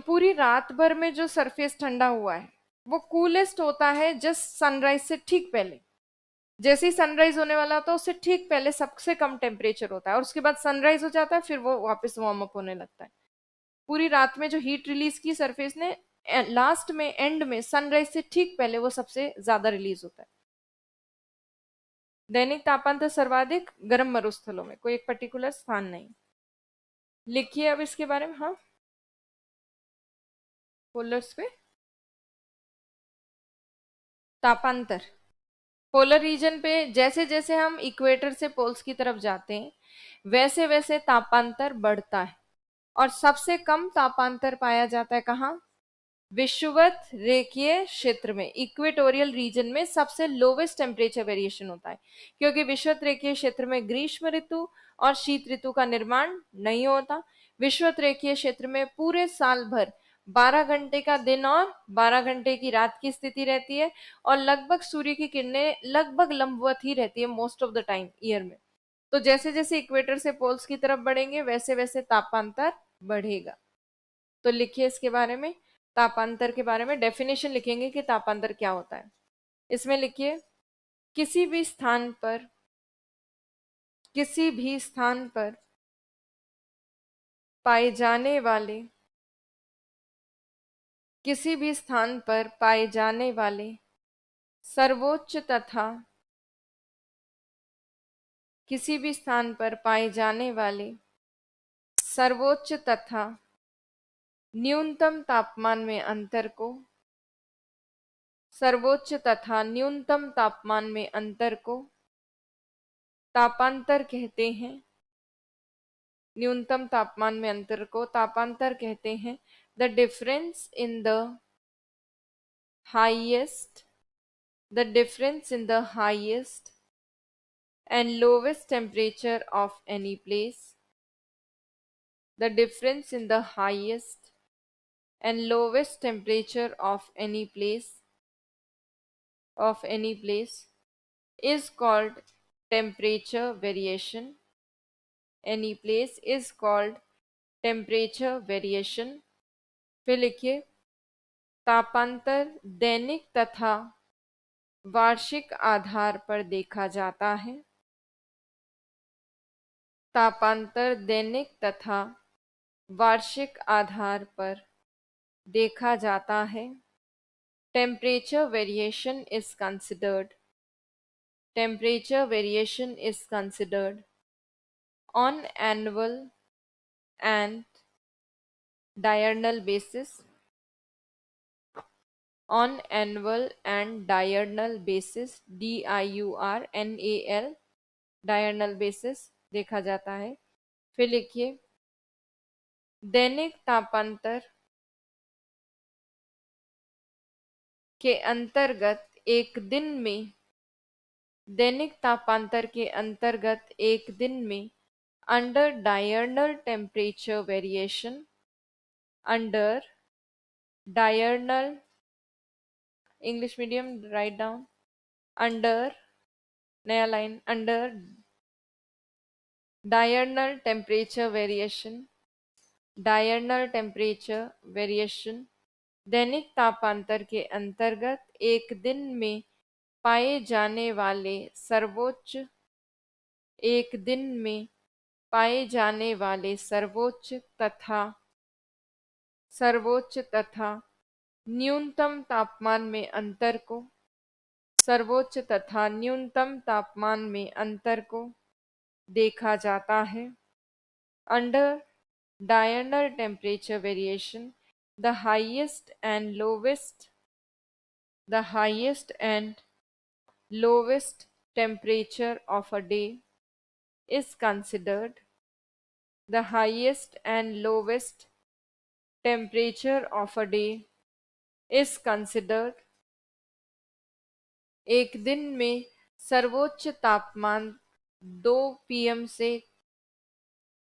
पूरी रात भर में जो सरफेस ठंडा हुआ है वो कूलेस्ट होता है जस्ट सनराइज से ठीक पहले। जैसे ही सनराइज होने वाला होता है उससे ठीक पहले सबसे कम टेम्परेचर होता है, और उसके बाद सनराइज हो जाता है, फिर वो वापस वार्म अप होने लगता है। पूरी रात में जो हीट रिलीज की सरफेस ने, लास्ट में एंड में सनराइज से ठीक पहले वो सबसे ज्यादा रिलीज होता है। दैनिक तापांतर सर्वाधिक गर्म मरुस्थलों में, कोई एक पर्टिकुलर स्थान नहीं। लिखिए अब इसके बारे में। हाँ, पोलर्स पे तापांतर। पोलर रीजन पे जैसे जैसे हम इक्वेटर से पोल्स की तरफ जाते हैं वैसे वैसे तापांतर बढ़ता है, और सबसे कम तापांतर पाया जाता है कहाँ? विषुवत रेखीय क्षेत्र में, इक्वेटोरियल रीजन में सबसे लोवेस्ट टेम्परेचर वेरिएशन होता है, क्योंकि विषुवत रेखीय क्षेत्र में ग्रीष्म ऋतु और शीत ऋतु का निर्माण नहीं होता। विषुवत रेखीय क्षेत्र में पूरे साल भर 12 घंटे का दिन और 12 घंटे की रात की स्थिति रहती है, और लगभग सूर्य की किरणें लगभग लंबवत ही रहती है most of the time year में। तो जैसे जैसे इक्वेटर से पोल्स की तरफ बढ़ेंगे वैसे वैसे तापांतर बढ़ेगा। तो लिखिए इसके बारे में, तापांतर के बारे में डेफिनेशन लिखेंगे कि तापांतर क्या होता है। इसमें लिखिए, किसी भी स्थान पर, किसी भी स्थान पर पाए जाने वाले, किसी भी स्थान पर पाए जाने वाले सर्वोच्च तथा, किसी भी स्थान पर पाए जाने वाले सर्वोच्च तथा न्यूनतम तापमान में अंतर को, सर्वोच्च तथा न्यूनतम तापमान में अंतर को तापांतर कहते हैं। न्यूनतम तापमान में अंतर को तापांतर कहते हैं। The difference in the highest, the difference in the highest and lowest temperature of any place, the difference in the highest and lowest temperature of any place, of any place is called temperature variation. Any place is called temperature variation. फिर लिखिए, तापांतर दैनिक तथा वार्षिक आधार पर देखा जाता है। तापांतर दैनिक तथा वार्षिक आधार पर देखा जाता है। Temperature variation is considered, temperature variation is considered on annual and diurnal basis, on annual and diurnal basis, DIURNAL, diurnal basis देखा जाता है। फिर लिखिए, दैनिक तापांतर के अंतर्गत एक दिन में, दैनिक तापांतर के अंतर्गत एक दिन में under diurnal temperature variation, under diurnal, English medium write down, under, नया line, under diurnal temperature variation, diurnal temperature variation दैनिक तापांतर के अंतर्गत एक दिन में पाए जाने वाले सर्वोच्च, एक दिन में पाए जाने वाले सर्वोच्च तथा, सर्वोच्च तथा न्यूनतम तापमान में अंतर को, सर्वोच्च तथा न्यूनतम तापमान में अंतर को देखा जाता है। Under diurnal temperature variation the highest and lowest, the highest and lowest temperature of a day is considered, the highest and lowest temperature of a day is considered एक दिन में सर्वोच्च तापमान 2 पीएम से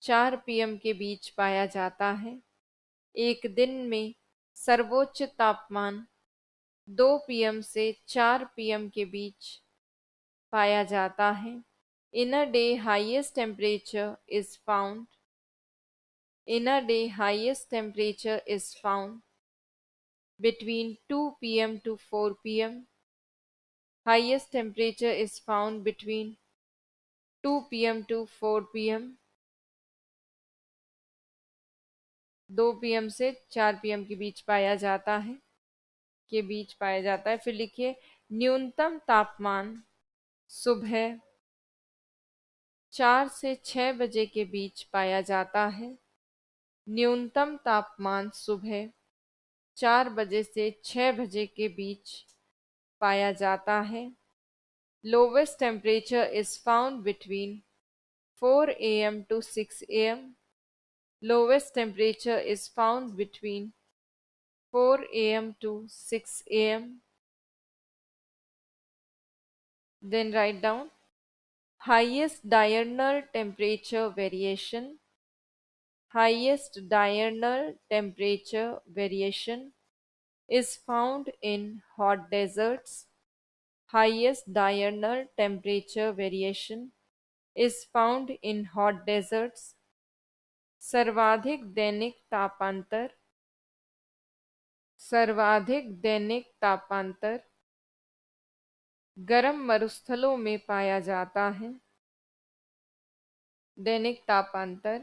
4 पीएम के बीच पाया जाता है। एक दिन में सर्वोच्च तापमान 2 पीएम से 4 पीएम के बीच पाया जाता है। In a day highest temperature is found, In a day, highest temperature is found between 2 p.m. to 4 p.m. Highest temperature is found between 2 p.m. to 4 p.m. 2 p.m. से 4 p.m. के बीच पाया जाता है, फिर लिखिए न्यूनतम तापमान सुबह 4 से 6 बजे के बीच पाया जाता है। न्यूनतम तापमान सुबह 4 बजे से 6 बजे के बीच पाया जाता है। Lowest temperature is found between 4 a.m. to 6 a.m. Lowest temperature is found between 4 a.m. to 6 a.m. Then write down highest diurnal temperature variation. Highest diurnal temperature variation is found in hot deserts. Highest diurnal temperature variation is found in hot deserts. सर्वाधिक दैनिक तापांतर, सर्वाधिक दैनिक तापांतर गर्म मरुस्थलों में पाया जाता है। दैनिक तापांतर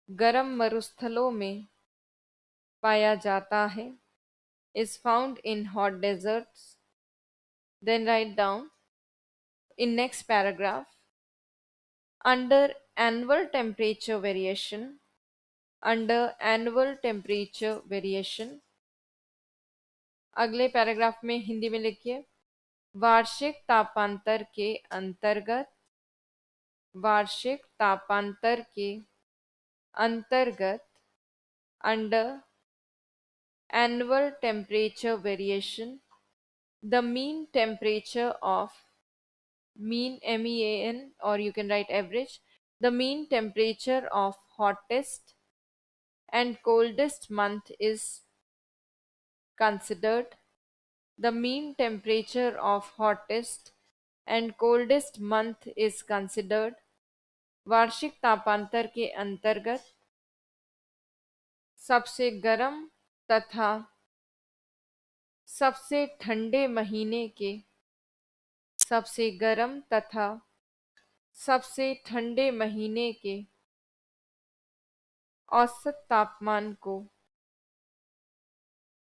गर्म मरुस्थलों में पाया जाता है। is found in hot deserts. Then write down in next paragraph, under annual temperature variation, under annual temperature variation, अगले पैराग्राफ में हिंदी में लिखिए वार्षिक तापांतर के अंतर्गत, वार्षिक तापांतर के अंतर्गत, under annual temperature variation, the mean temperature of mean MEAN, or you can write average, the mean temperature of hottest and coldest month is considered. The mean temperature of hottest and coldest month is considered. वार्षिक तापांतर के अंतर्गत सबसे गर्म तथा सबसे ठंडे महीने के, सबसे गर्म तथा सबसे ठंडे महीने के औसत तापमान को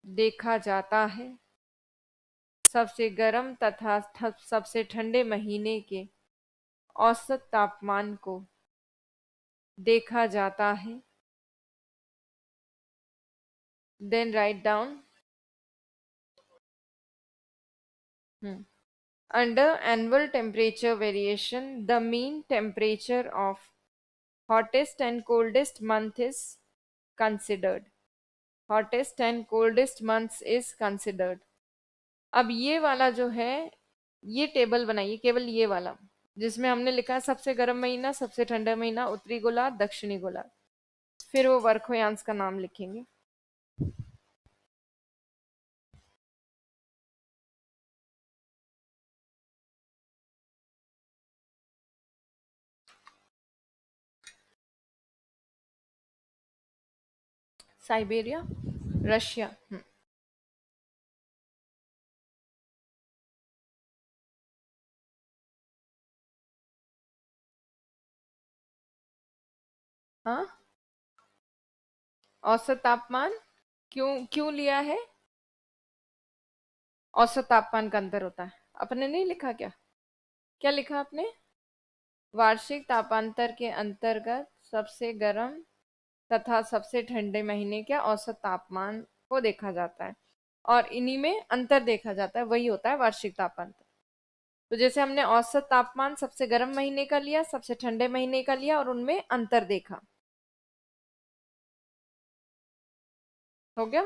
देखा जाता है। सबसे गर्म तथा सबसे ठंडे महीने के औसत तापमान को देखा जाता है। Then write down under annual temperature variation, the mean temperature of hottest and coldest month is considered. Hottest and coldest months is considered. अब ये वाला जो है, ये टेबल बनाइए, केवल ये वाला जिसमें हमने लिखा है सबसे गर्म महीना, सबसे ठंडा महीना, उत्तरी गोलार्ध, दक्षिणी गोलार्ध, फिर वो वर्षोयांश का नाम लिखेंगे। Siberia, Russia. हाँ, औसत तापमान क्यों क्यों लिया है? औसत तापमान का अंतर होता है। अपने नहीं लिखा क्या? क्या लिखा आपने? वार्षिक तापांतर के अंतर्गत सबसे गर्म तथा सबसे ठंडे महीने के औसत तापमान को देखा जाता है और इन्हीं में अंतर देखा जाता है, वही होता है वार्षिक तापांतर। तो जैसे हमने औसत तापमान सबसे गर्म महीने का लिया, सबसे ठंडे महीने का लिया और उनमें अंतर देखा। हो गया?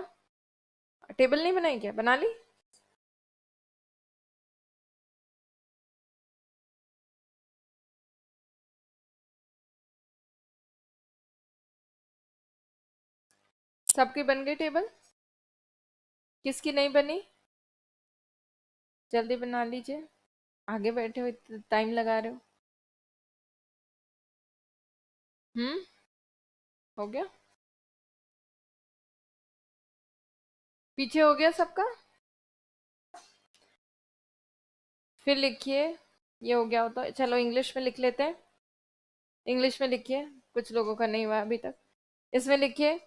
टेबल नहीं बनाई क्या? बना ली? सबकी बन गई टेबल? किसकी नहीं बनी? जल्दी बना लीजिए, आगे बैठे हो, टाइम लगा रहे हो। हो गया? पीछे हो गया सबका? फिर लिखिए। ये हो गया होता, चलो इंग्लिश में लिख लेते हैं। इंग्लिश में लिखिए, कुछ लोगों का नहीं हुआ अभी तक। इसमें लिखिए,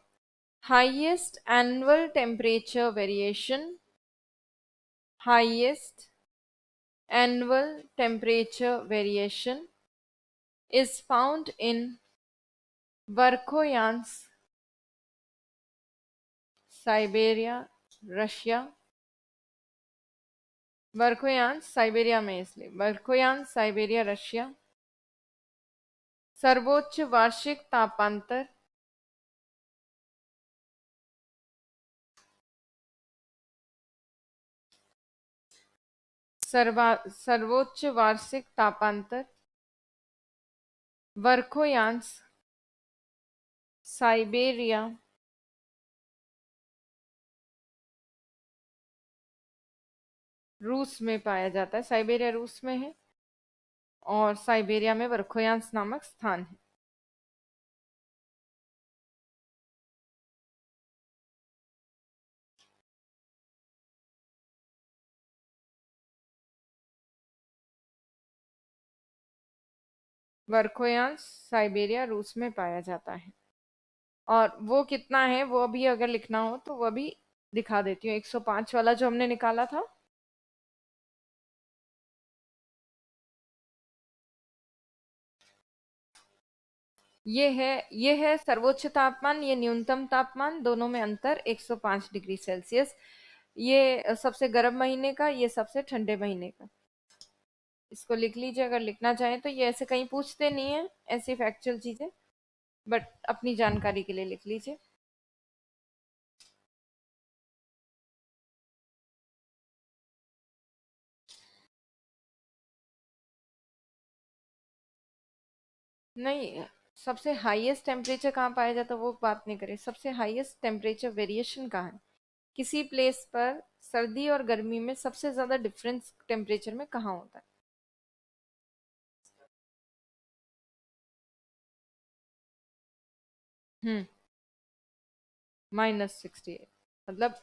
highest annual temperature variation, highest annual temperature variation is found in Verkhoyansk, Siberia, Russia. Verkhoyansk Siberia में, इसलिए वर्खोयांश साइबेरिया रशिया। सर्वोच्च वार्षिक तापांतर, सर्वोच्च वार्षिक तापांतर वर्खोयांश साइबेरिया रूस में पाया जाता है। साइबेरिया रूस में है और साइबेरिया में वर्खोयांश नामक स्थान है। वर्खोयांश साइबेरिया रूस में पाया जाता है। और वो कितना है वो अभी अगर लिखना हो तो वो भी दिखा देती हूँ। 105 वाला जो हमने निकाला था, ये है सर्वोच्च तापमान, ये न्यूनतम तापमान, दोनों में अंतर 105 डिग्री सेल्सियस। ये सबसे गर्म महीने का, ये सबसे ठंडे महीने का। इसको लिख लीजिए अगर लिखना चाहें तो। ये ऐसे कहीं पूछते नहीं है ऐसी फैक्चुअल चीजें, बट अपनी जानकारी के लिए लिख लीजिए। नहीं, सबसे हाईएस्ट टेम्परेचर कहाँ पाया जाता है वो बात नहीं करें, सबसे हाईएस्ट टेम्परेचर वेरिएशन कहाँ है, किसी प्लेस पर सर्दी और गर्मी में सबसे ज्यादा डिफरेंस टेम्परेचर में कहाँ होता है। हम्म, -68, मतलब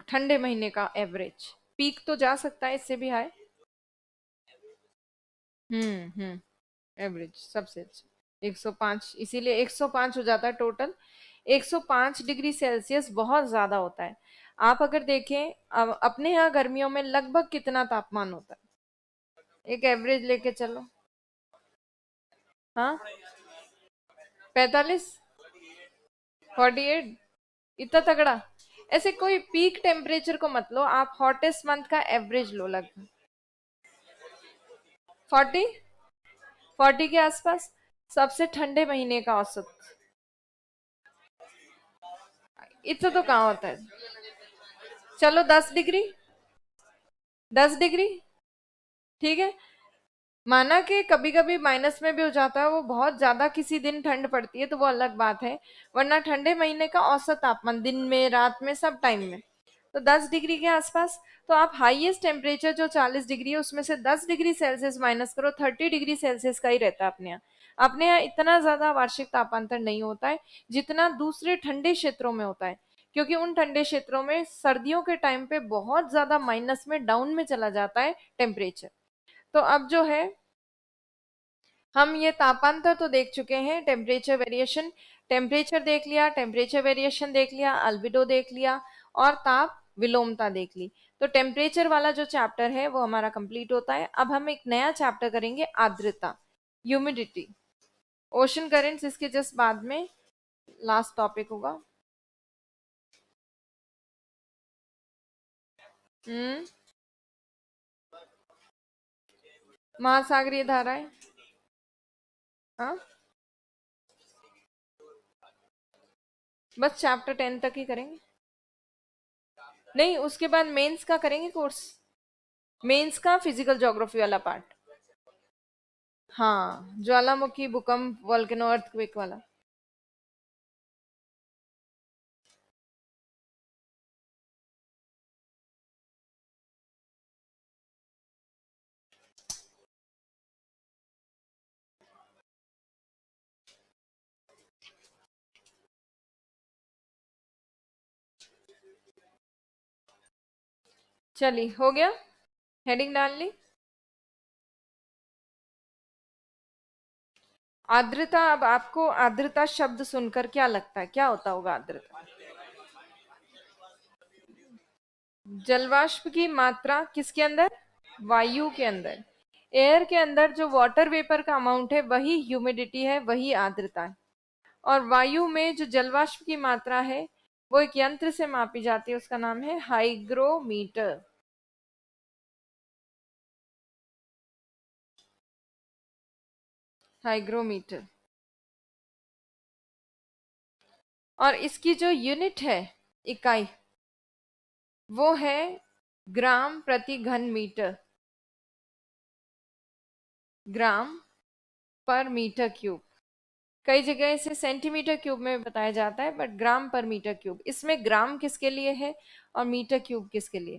ठंडे महीने का एवरेज। पीक तो जा सकता है इससे भी हाई। हम्म, एवरेज सबसे अच्छा 105, इसीलिए 105 हो जाता है टोटल। 105 डिग्री सेल्सियस बहुत ज्यादा होता है। आप अगर देखें, अब अपने यहाँ गर्मियों में लगभग कितना तापमान होता है, एक एवरेज लेके चलो। हाँ, 45, 48, इतना तगड़ा। ऐसे कोई पीक टेम्परेचर को मत लो आप, हॉटेस्ट मंथ का एवरेज लो लगभग 40, 40 के आसपास। सबसे ठंडे महीने का औसत इतना तो कहाँ होता है। चलो 10 डिग्री, 10 डिग्री, ठीक है। माना कि कभी कभी माइनस में भी हो जाता है, वो बहुत ज्यादा किसी दिन ठंड पड़ती है तो वो अलग बात है। वरना ठंडे महीने का औसत तापमान दिन में रात में सब टाइम में तो 10 डिग्री के आसपास। तो आप हाईएस्ट टेम्परेचर जो 40 डिग्री है उसमें से 10 डिग्री सेल्सियस माइनस करो, 30 डिग्री सेल्सियस का ही रहता है अपने यहाँ। अपने यहाँ इतना ज्यादा वार्षिक तापांतर नहीं होता है जितना दूसरे ठंडे क्षेत्रों में होता है, क्योंकि उन ठंडे क्षेत्रों में सर्दियों के टाइम पे बहुत ज्यादा माइनस में डाउन में चला जाता है टेम्परेचर। तो अब जो है, हम ये तापांतर तो देख चुके हैं, टेम्परेचर वेरिएशन, टेम्परेचर देख लिया, टेम्परेचर वेरिएशन देख लिया, अल्बिडो देख लिया, और ताप विलोमता देख ली। तो टेम्परेचर वाला जो चैप्टर है वो हमारा कंप्लीट होता है। अब हम एक नया चैप्टर करेंगे, आर्द्रता, ह्यूमिडिटी, ओशन करेंट्स, इसके जस्ट बाद में लास्ट टॉपिक होगा। हम्म, महासागरीय धाराएं। हाँ, बस चैप्टर 10 तक ही करेंगे। नहीं, उसके बाद मेंस का करेंगे कोर्स, मेंस का फिजिकल ज्योग्राफी वाला पार्ट। हाँ, ज्वालामुखी, भूकंप, वोल्केनो, अर्थक्वेक वाला। चलिए, हो गया, हेडिंग डाल ली। आर्द्रता, अब आपको आर्द्रता शब्द सुनकर क्या लगता है, क्या होता होगा आर्द्रता? जलवाष्प की मात्रा किसके अंदर? वायु के अंदर। एयर के अंदर जो वाटर वेपर का अमाउंट है वही ह्यूमिडिटी है, वही आर्द्रता है। और वायु में जो जलवाष्प की मात्रा है वो एक यंत्र से मापी जाती है, उसका नाम है हाइग्रोमीटर। हाइग्रोमीटर। और इसकी जो यूनिट है, इकाई, वो है ग्राम प्रति घन मीटर। ग्राम पर मीटर क्यूब। कई जगह इसे सेंटीमीटर क्यूब में बताया जाता है, but gram per metre cube. इसमें ग्राम किसके लिए है और मीटर क्यूब किसके लिए?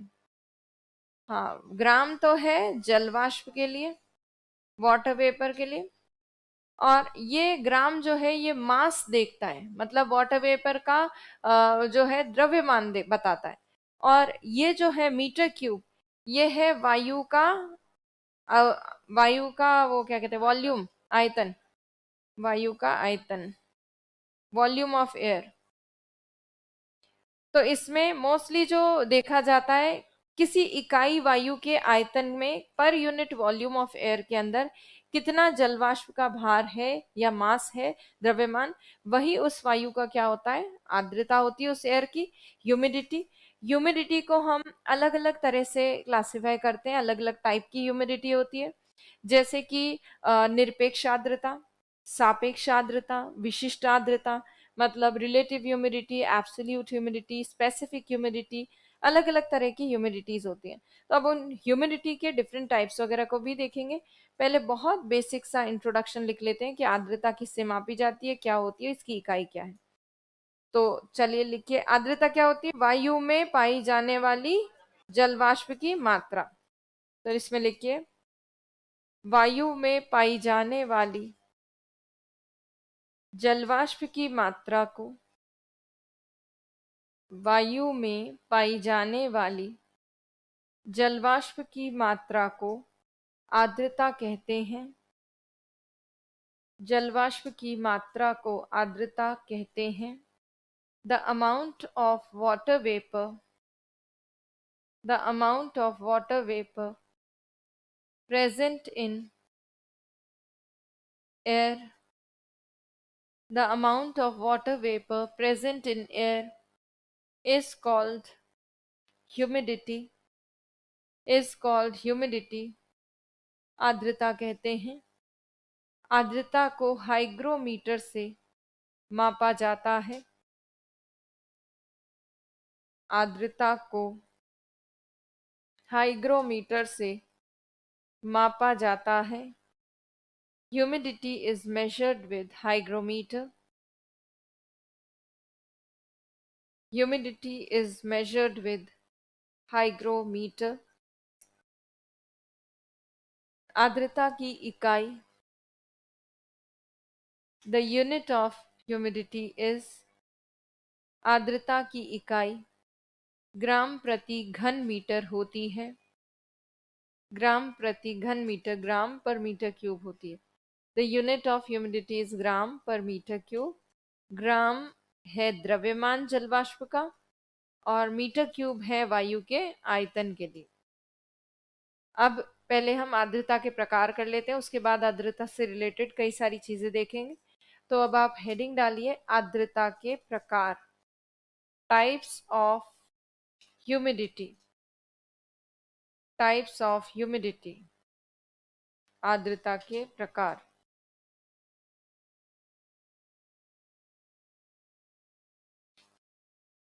हाँ, ग्राम तो है जलवाष्प के लिए, वाटर वेपर के लिए। और ये ग्राम जो है ये मास देखता है, मतलब वाटर वेपर का जो है द्रव्यमान बताता है। और ये जो है मीटर क्यूब, ये है वायु का अ, वायु का वो क्या कहते हैं, वॉल्यूम, आयतन। वायु का आयतन, वॉल्यूम ऑफ एयर। तो इसमें मोस्टली जो देखा जाता है, किसी इकाई वायु के आयतन में per unit volume of air के अंदर कितना जलवाष्प का भार है या मास है, द्रव्यमान, वही उस वायु का क्या होता है, आर्द्रता होती है उस एयर की। ह्यूमिडिटी, ह्यूमिडिटी को हम अलग अलग तरह से क्लासिफाई करते हैं, अलग अलग टाइप की ह्यूमिडिटी होती है। जैसे कि निरपेक्ष आर्द्रता, सापेक्ष आर्द्रता, विशिष्ट आर्द्रता, मतलब relative humidity, absolute humidity, specific humidity, अलग अलग तरह की ह्यूमिडिटीज होती हैं। तो अब उन ह्यूमिडिटी के डिफरेंट टाइप्स वगैरह को भी देखेंगे। पहले बहुत बेसिक सा इंट्रोडक्शन लिख लेते हैं कि आर्द्रता किससे मापी जाती है, क्या होती है, इसकी इकाई क्या है। तो चलिए लिखिए, आर्द्रता क्या होती है? वायु में पाई जाने वाली जलवाष्प की मात्रा। तो इसमें लिखिए, वायु में पाई जाने वाली जलवाष्प की मात्रा को, वायु में पाई जाने वाली जलवाष्प की मात्रा को आर्द्रता कहते हैं। जलवाष्प की मात्रा को आर्द्रता कहते हैं। The amount of water vapour, the amount of water vapour present in air, the amount of water vapor present in air is called humidity, is called humidity, आर्द्रता कहते हैं। आर्द्रता को हाइग्रोमीटर से मापा जाता है। आर्द्रता को हाइग्रोमीटर से मापा जाता है। Humidity is measured with hygrometer. Humidity is measured with hygrometer. आर्द्रता की इकाई, the unit of humidity is, आर्द्रता की इकाई ग्राम प्रति घन मीटर होती है। ग्राम प्रति घन मीटर, ग्राम पर मीटर क्यूब होती है। The unit of humidity is gram per metre cube. ग्राम है द्रव्यमान जलवाष्प का, और मीटर क्यूब है वायु के आयतन के लिए। अब पहले हम आर्द्रता के प्रकार कर लेते हैं, उसके बाद आर्द्रता से रिलेटेड कई सारी चीजें देखेंगे। तो अब आप हेडिंग डालिए, आर्द्रता के प्रकार, types of humidity. Types of humidity, आर्द्रता के प्रकार।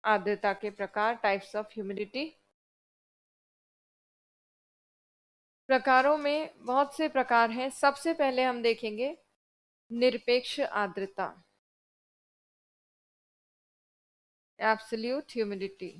आर्द्रता के प्रकार, टाइप्स ऑफ ह्यूमिडिटी। प्रकारों में बहुत से प्रकार हैं। सबसे पहले हम देखेंगे निरपेक्ष आर्द्रता, एब्सोल्यूट ह्यूमिडिटी।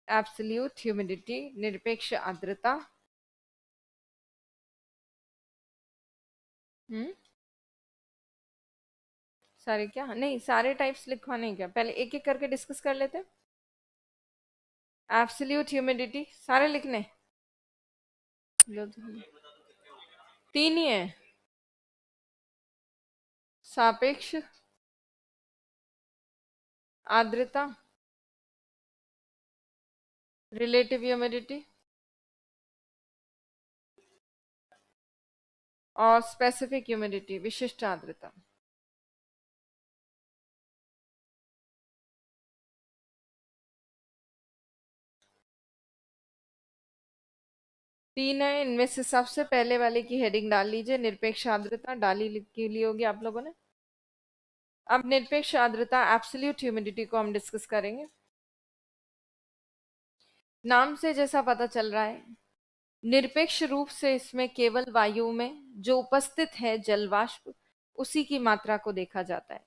एब्सोल्यूट ह्यूमिडिटी, निरपेक्ष आर्द्रता। हम्म। सारे क्या, नहीं सारे टाइप्स लिखवाने क्या, पहले एक एक करके डिस्कस कर लेते। एब्सोल्यूट ह्यूमिडिटी सारे लिखने, लो तो, तीन ही है। सापेक्ष आर्द्रता, रिलेटिव ह्यूमिडिटी और स्पेसिफिक ह्यूमिडिटी, विशिष्ट आर्द्रता। तीन है, इनमें से सबसे पहले वाले की हेडिंग डाल लीजिए, निरपेक्ष आर्द्रता डाली लिखी ली होगी आप लोगों ने। अब निरपेक्ष आर्द्रता एब्सोल्यूट ह्यूमिडिटी को हम डिस्कस करेंगे। नाम से जैसा पता चल रहा है, निरपेक्ष रूप से इसमें केवल वायु में जो उपस्थित है जल वाष्प, उसी की मात्रा को देखा जाता है।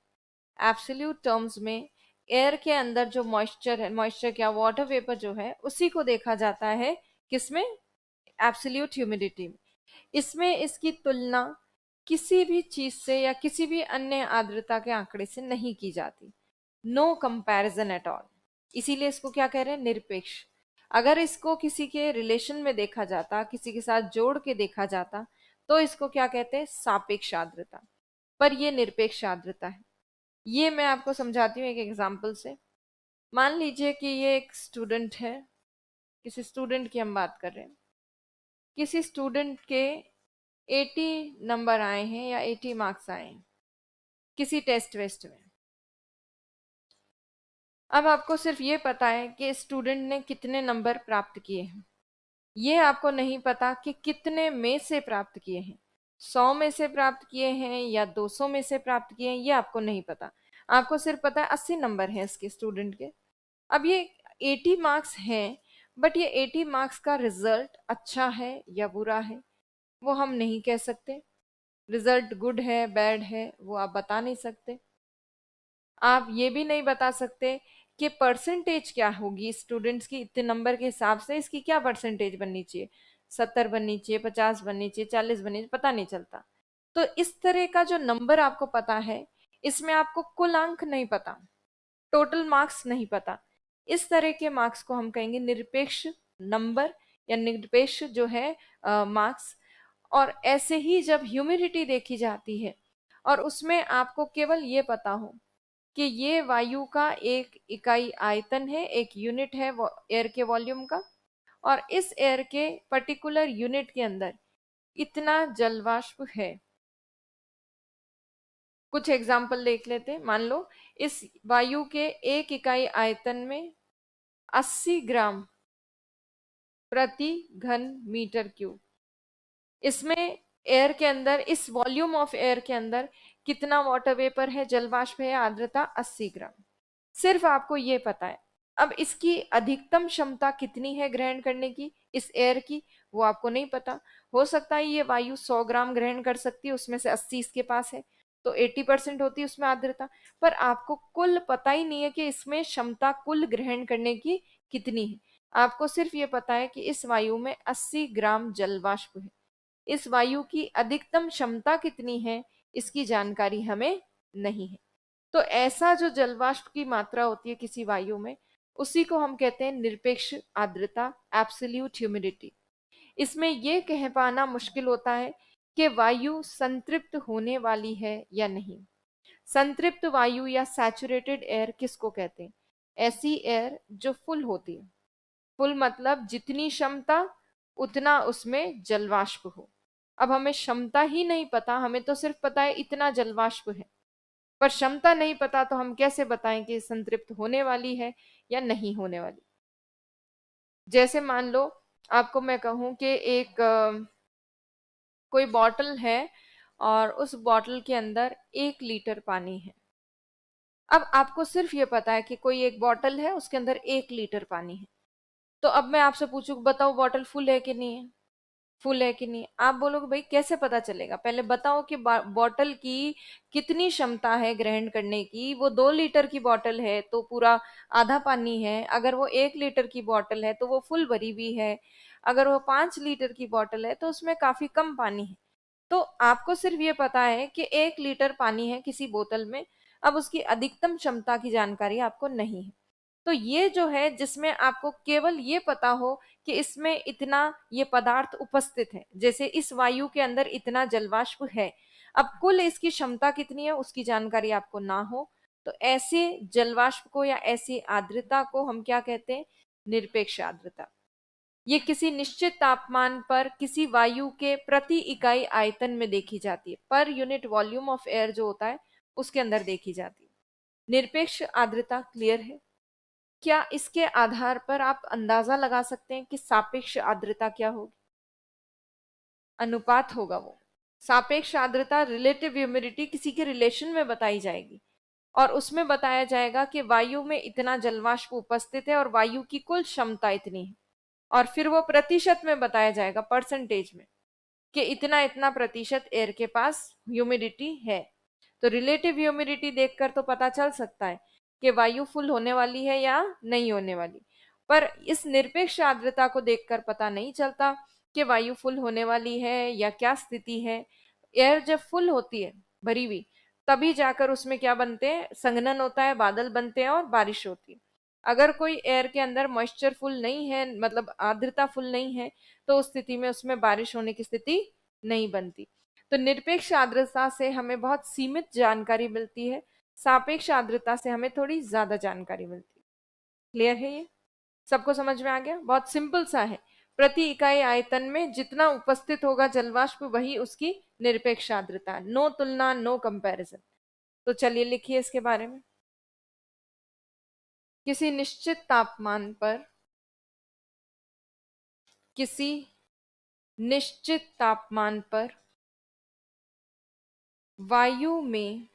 एब्सोल्यूट टर्म्स में एयर के अंदर जो मॉइस्चर है, मॉइस्चर क्या, वाटर वेपर जो है, उसी को देखा जाता है किसमें, एब्सोल्यूट ह्यूमिडिटी में। इसमें इसकी तुलना किसी भी चीज से या किसी भी अन्य आर्द्रता के आंकड़े से नहीं की जाती, नो कंपैरिजन एट ऑल। इसीलिए इसको क्या कह रहे हैं, निरपेक्ष। अगर इसको किसी के रिलेशन में देखा जाता, किसी के साथ जोड़ के देखा जाता, तो इसको क्या कहते हैं, सापेक्ष आर्द्रता। पर ये निरपेक्ष आर्द्रता है। ये मैं आपको समझाती हूँ एक एग्जाम्पल से। मान लीजिए कि ये एक स्टूडेंट है, किसी स्टूडेंट की हम बात कर रहे हैं। किसी स्टूडेंट के 80 नंबर आए हैं या 80 मार्क्स आए हैं किसी टेस्ट वेस्ट में। अब आपको सिर्फ ये पता है कि स्टूडेंट ने कितने नंबर प्राप्त किए हैं, ये आपको नहीं पता कि कितने में से प्राप्त किए हैं, 100 में से प्राप्त किए हैं या 200 में से प्राप्त किए हैं, ये आपको नहीं पता। आपको सिर्फ पता है 80 नंबर हैं इसके स्टूडेंट के। अब ये 80 मार्क्स हैं, बट ये 80 मार्क्स का रिजल्ट अच्छा है या बुरा है, वो हम नहीं कह सकते। रिजल्ट गुड है बैड है वो आप बता नहीं सकते। आप ये भी नहीं बता सकते कि परसेंटेज क्या होगी स्टूडेंट्स की, इतने नंबर के हिसाब से इसकी क्या परसेंटेज बननी चाहिए, 70 बननी चाहिए, 50 बननी चाहिए, 40 बननी चाहिए, पता नहीं चलता। तो इस तरह का जो नंबर आपको पता है, इसमें आपको कुल अंक नहीं पता, टोटल मार्क्स नहीं पता। इस तरह के मार्क्स को हम कहेंगे निरपेक्ष नंबर या निरपेक्ष जो है मार्क्स। और ऐसे ही जब ह्यूमिडिटी देखी जाती है और उसमें आपको केवल ये पता हो कि ये वायु का एक इकाई आयतन है, एक यूनिट है वो एयर के वॉल्यूम का, और इस एयर के पर्टिकुलर यूनिट के अंदर इतना जलवाष्प है। कुछ एग्जाम्पल देख लेते हैं। मान लो इस वायु के एक इकाई आयतन में 80 ग्राम प्रति घन मीटर क्यूब, इसमें एयर के अंदर, इस वॉल्यूम ऑफ एयर के अंदर कितना वाटर वेपर है, जलवाष्प है, आर्द्रता 80 ग्राम। सिर्फ आपको ये पता है। अब इसकी अधिकतम क्षमता कितनी है ग्रहण करने की इस एयर की, वो आपको नहीं पता। हो सकता है ये वायु 100 ग्राम ग्रहण कर सकती है, उसमें से 80 इसके पास है, तो 80% होती है उसमें आर्द्रता। पर आपको कुल पता ही नहीं है कि इसमें क्षमता कुल ग्रहण करने की कितनी है। आपको सिर्फ ये पता है कि इस वायु में 80 ग्राम जलवाष्प है। इस वायु की अधिकतम क्षमता कितनी है इसकी जानकारी हमें नहीं है। तो ऐसा जो जलवाष्प की मात्रा होती है किसी वायु में, उसी को हम कहते हैं निरपेक्ष आर्द्रता, एब्सोल्यूट ह्यूमिडिटी। इसमें यह कह पाना मुश्किल होता है कि वायु संतृप्त होने वाली है या नहीं। संतृप्त वायु या सैचुरेटेड एयर किसको कहते हैं, ऐसी एयर जो फुल होती है। फुल मतलब जितनी क्षमता उतना उसमें जलवाष्प हो। अब हमें क्षमता ही नहीं पता, हमें तो सिर्फ पता है इतना जलवाष्प है, पर क्षमता नहीं पता, तो हम कैसे बताएं कि संतृप्त होने वाली है या नहीं होने वाली। जैसे मान लो आपको मैं कहूं कि एक कोई बॉटल है और उस बॉटल के अंदर 1 लीटर पानी है। अब आपको सिर्फ ये पता है कि कोई एक बॉटल है उसके अंदर 1 लीटर पानी है। तो अब मैं आपसे पूछूं, बताओ बॉटल फुल है कि नहीं है। फुल है कि नहीं। आप बोलोगे भाई कैसे पता चलेगा, पहले बताओ कि बॉटल की कितनी क्षमता है ग्रहण करने की। वो 2 लीटर की बॉटल है तो पूरा आधा पानी है, अगर वो 1 लीटर की बॉटल है तो वो फुल भरी हुई है, अगर वो 5 लीटर की बॉटल है तो उसमें काफी कम पानी है। तो आपको सिर्फ ये पता है कि 1 लीटर पानी है किसी बोतल में, अब उसकी अधिकतम क्षमता की जानकारी आपको नहीं है। तो ये जो है जिसमें आपको केवल ये पता हो कि इसमें इतना ये पदार्थ उपस्थित है, जैसे इस वायु के अंदर इतना जलवाष्प है, अब कुल इसकी क्षमता कितनी है उसकी जानकारी आपको ना हो, तो ऐसे जलवाष्प को या ऐसी आर्द्रता को हम क्या कहते हैं, निरपेक्ष आर्द्रता। ये किसी निश्चित तापमान पर किसी वायु के प्रति इकाई आयतन में देखी जाती है, per unit volume of air जो होता है उसके अंदर देखी जाती है। निरपेक्ष आर्द्रता क्लियर है। क्या इसके आधार पर आप अंदाजा लगा सकते हैं कि सापेक्ष आर्द्रता क्या होगी? अनुपात होगा वो। सापेक्ष आर्द्रता रिलेटिव ह्यूमिडिटी किसी के रिलेशन में बताई जाएगी, और उसमें बताया जाएगा कि वायु में इतना जलवाष्प उपस्थित है और वायु की कुल क्षमता इतनी है, और फिर वो प्रतिशत में बताया जाएगा, परसेंटेज में, कि इतना इतना प्रतिशत एयर के पास ह्यूमिडिटी है। तो रिलेटिव ह्यूमिडिटी देखकर तो पता चल सकता है कि वायु फुल होने वाली है या नहीं होने वाली, पर इस निरपेक्ष आर्द्रता को देखकर पता नहीं चलता कि वायु फुल होने वाली है या क्या स्थिति है। एयर जब फुल होती है, भरी हुई, तभी जाकर उसमें क्या बनते हैं, संघनन होता है, बादल बनते हैं और बारिश होती है। अगर कोई एयर के अंदर मॉइस्चर फुल नहीं है, मतलब आर्द्रता फुल नहीं है, तो उस स्थिति में उसमें बारिश होने की स्थिति नहीं बनती। तो निरपेक्ष आर्द्रता से हमें बहुत सीमित जानकारी मिलती है, सापेक्ष आर्द्रता से हमें थोड़ी ज्यादा जानकारी मिलती है। क्लियर है ये? सबको समझ में आ गया? बहुत सिंपल सा है। प्रति इकाई आयतन में जितना उपस्थित होगा जलवाष्प वही उसकी निरपेक्ष आर्द्रता, नो तुलना, नो कंपैरिजन। तो चलिए लिखिए इसके बारे में। किसी निश्चित तापमान पर, किसी निश्चित तापमान पर वायु में,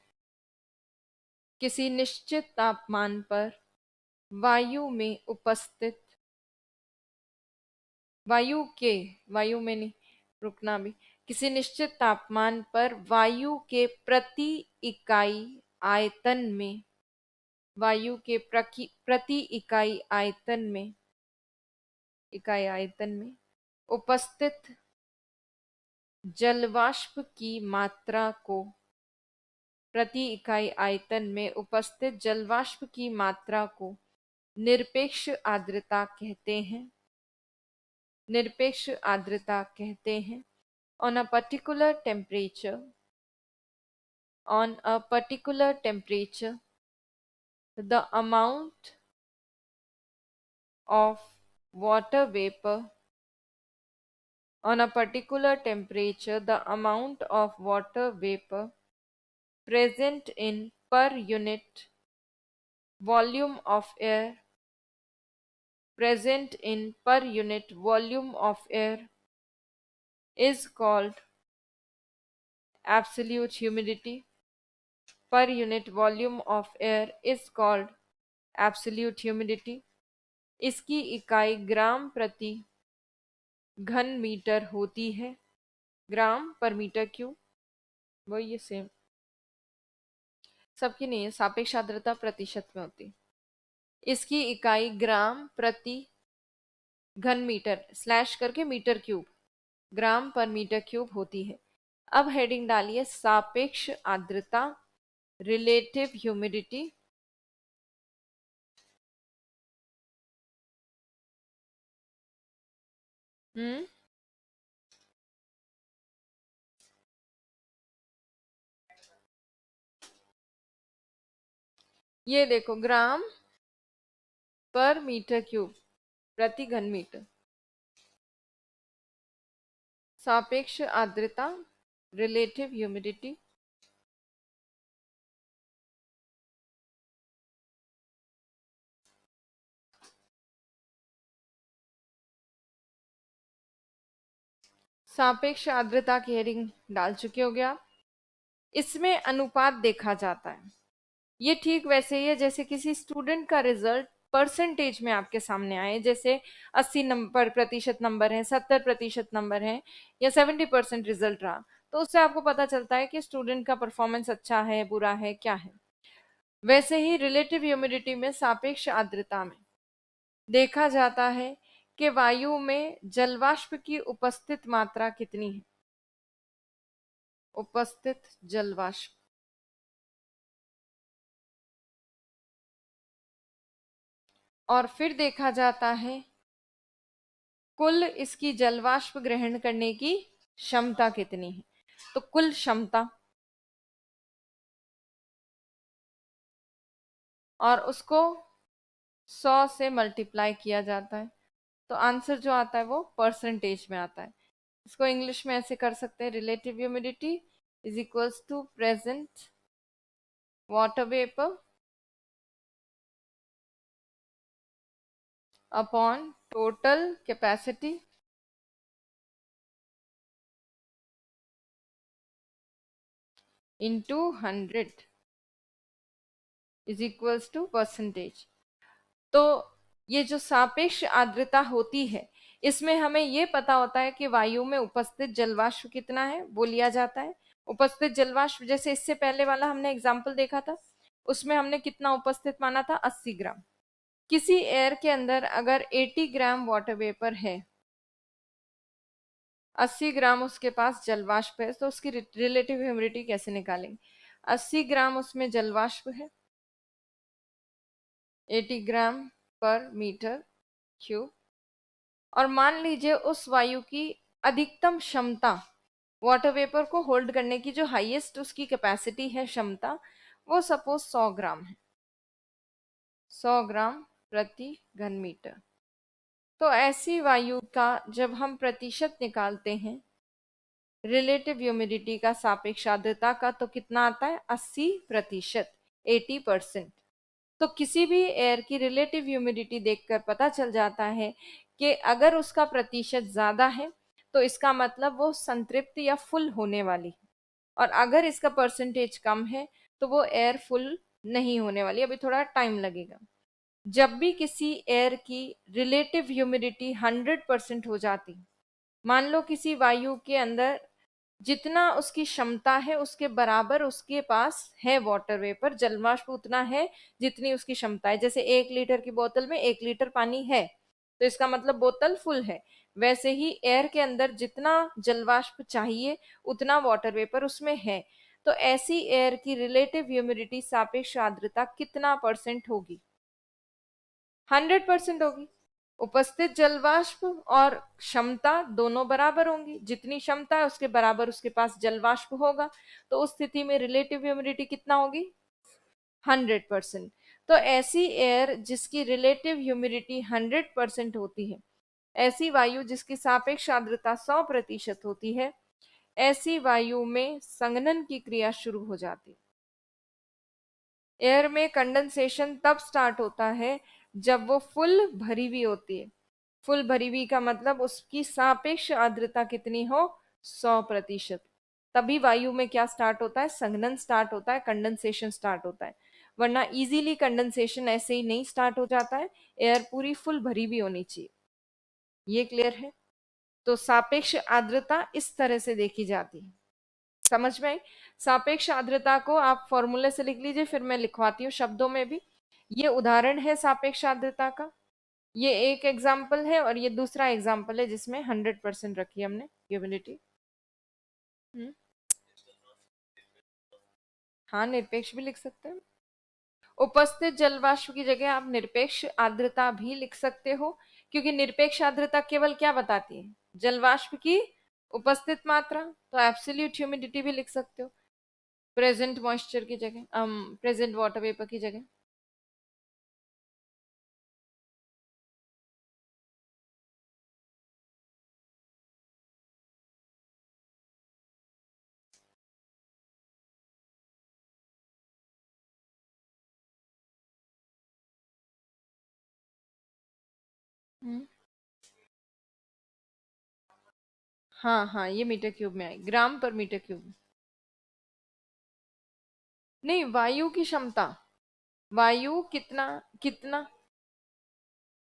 किसी निश्चित तापमान पर वायु में उपस्थित, वायु के, वायु में नहीं, रुकना भी, किसी निश्चित तापमान पर वायु के प्रति इकाई आयतन में, वायु के प्रति इकाई आयतन में, इकाई आयतन में उपस्थित जलवाष्प की मात्रा को, प्रति इकाई आयतन में उपस्थित जलवाष्प की मात्रा को निरपेक्ष आर्द्रता कहते हैं, निरपेक्ष आर्द्रता कहते हैं। On a particular temperature, on a particular temperature the amount of water vapour, on a particular temperature the amount of water vapor present in per unit volume of air, present in per unit volume of air is called absolute humidity, per unit volume of air is called absolute humidity। इसकी इकाई ग्राम प्रति घन metre होती है, ग्राम per metre cube, वही ये same, सबकी नहीं है, सापेक्ष आर्द्रता प्रतिशत में होती है। इसकी इकाई ग्राम प्रति घन मीटर स्लैश करके मीटर क्यूब, ग्राम पर मीटर क्यूब होती है। अब हेडिंग डालिए सापेक्ष आर्द्रता, रिलेटिव ह्यूमिडिटी। हम्म, ये देखो, ग्राम पर मीटर क्यूब प्रति घन मीटर, सापेक्ष आर्द्रता, रिलेटिव ह्यूमिडिटी। सापेक्ष आर्द्रता की हेडिंग डाल चुके हो गया। इसमें अनुपात देखा जाता है। ये ठीक वैसे ही है जैसे किसी स्टूडेंट का रिजल्ट परसेंटेज में आपके सामने आए, जैसे 80% नंबर है, 70% नंबर है, या 70% रिजल्ट रहा, तो उससे आपको पता चलता है कि स्टूडेंट का परफॉर्मेंस अच्छा है, बुरा है, क्या है। वैसे ही रिलेटिव ह्यूमिडिटी में, सापेक्ष आर्द्रता में देखा जाता है कि वायु में जलवाष्प की उपस्थित मात्रा कितनी है, उपस्थित जलवाष्प। और फिर देखा जाता है कुल इसकी जलवाष्प ग्रहण करने की क्षमता कितनी है। तो कुल क्षमता, और उसको 100 से मल्टीप्लाई किया जाता है, तो आंसर जो आता है वो परसेंटेज में आता है। इसको इंग्लिश में ऐसे कर सकते हैं, relative humidity is equals to present water vapour upon total capacity into 100 is equals to percentage. तो ये जो सापेक्ष आर्द्रता होती है, इसमें हमें ये पता होता है कि वायु में उपस्थित जलवाष्प कितना है, वो लिया जाता है। उपस्थित जलवाष्प, जैसे इससे पहले वाला हमने एग्जाम्पल देखा था, उसमें हमने कितना उपस्थित माना था, 80 ग्राम। किसी एयर के अंदर अगर 80 ग्राम वाटर वेपर है, 80 ग्राम उसके पास जलवाष्प है, तो उसकी रिलेटिव ह्यूमिडिटी कैसे निकालेंगे। 80 ग्राम उसमें जलवाष्प है, 80 ग्राम पर मीटर क्यूब, और मान लीजिए उस वायु की अधिकतम क्षमता, वाटर वेपर को होल्ड करने की जो हाईएस्ट उसकी कैपेसिटी है, क्षमता, वो सपोज 100 ग्राम है, 100 ग्राम प्रति घन मीटर। तो ऐसी वायु का जब हम प्रतिशत निकालते हैं रिलेटिव ह्यूमिडिटी का, सापेक्ष आर्द्रता का, तो कितना आता है, 80%, 80%। तो किसी भी एयर की रिलेटिव ह्यूमिडिटी देखकर पता चल जाता है कि अगर उसका प्रतिशत ज्यादा है तो इसका मतलब वो संतृप्त या फुल होने वाली है, और अगर इसका परसेंटेज कम है तो वो एयर फुल नहीं होने वाली, अभी थोड़ा टाइम लगेगा। जब भी किसी एयर की रिलेटिव ह्यूमिडिटी 100% हो जाती, मान लो किसी वायु के अंदर जितना उसकी क्षमता है उसके बराबर उसके पास है वाटर वेपर, जलवाष्प उतना है जितनी उसकी क्षमता है, जैसे 1 लीटर की बोतल में 1 लीटर पानी है, तो इसका मतलब बोतल फुल है। वैसे ही एयर के अंदर जितना जलवाष्प चाहिए उतना वाटर वेपर उसमें है। तो ऐसी एयर की रिलेटिव ह्यूमिडिटी, सापेक्ष आर्द्रता कितना परसेंट होगी, 100% होगी। उपस्थित जलवाष्प और क्षमता दोनों बराबर होंगी, जितनी क्षमता है उसके बराबर उसके पास जलवाष्प होगा, तो उस स्थिति में रिलेटिव ह्यूमिडिटी कितना होगी, 100%। तो ऐसी एयर जिसकी रिलेटिव ह्यूमिडिटी 100% होती है, ऐसी वायु जिसकी सापेक्ष आर्द्रता 100% होती है, ऐसी वायु में संघनन की क्रिया शुरू हो जाती है। एयर में कंडेंसेशन तब स्टार्ट होता है जब वो फुल भरी हुई होती है। फुल भरी हुई का मतलब उसकी सापेक्ष आर्द्रता कितनी हो, 100%। तभी वायु में क्या स्टार्ट होता है, संघनन स्टार्ट होता है, कंडेंसेशन स्टार्ट होता है। वरना इजीली कंडेंसेशन ऐसे ही नहीं स्टार्ट हो जाता है, एयर पूरी फुल भरी भी होनी चाहिए। ये क्लियर है। तो सापेक्ष आर्द्रता इस तरह से देखी जाती है, समझ में आई। सापेक्ष आर्द्रता को आप फॉर्मूले से लिख लीजिए, फिर मैं लिखवाती हूँ शब्दों में भी। ये उदाहरण है सापेक्ष आर्द्रता का, ये एक एग्जाम्पल है, और ये दूसरा एग्जाम्पल है जिसमें 100% रखी है हमने ह्यूमिडिटी। हाँ, निरपेक्ष भी लिख सकते हैं। उपस्थित जलवाष्प की जगह आप निरपेक्ष आर्द्रता भी लिख सकते हो, क्योंकि निरपेक्ष आर्द्रता केवल क्या बताती है, जलवाष्प की उपस्थित मात्रा। तो एब्सोल्यूट ह्यूमिडिटी भी लिख सकते हो, प्रेजेंट मॉइस्चर की जगह, प्रेजेंट वाटर वेपर की जगह। हम्म, हाँ हाँ, ये मीटर क्यूब में आए, ग्राम पर मीटर क्यूब। नहीं, वायु की क्षमता, वायु कितना कितना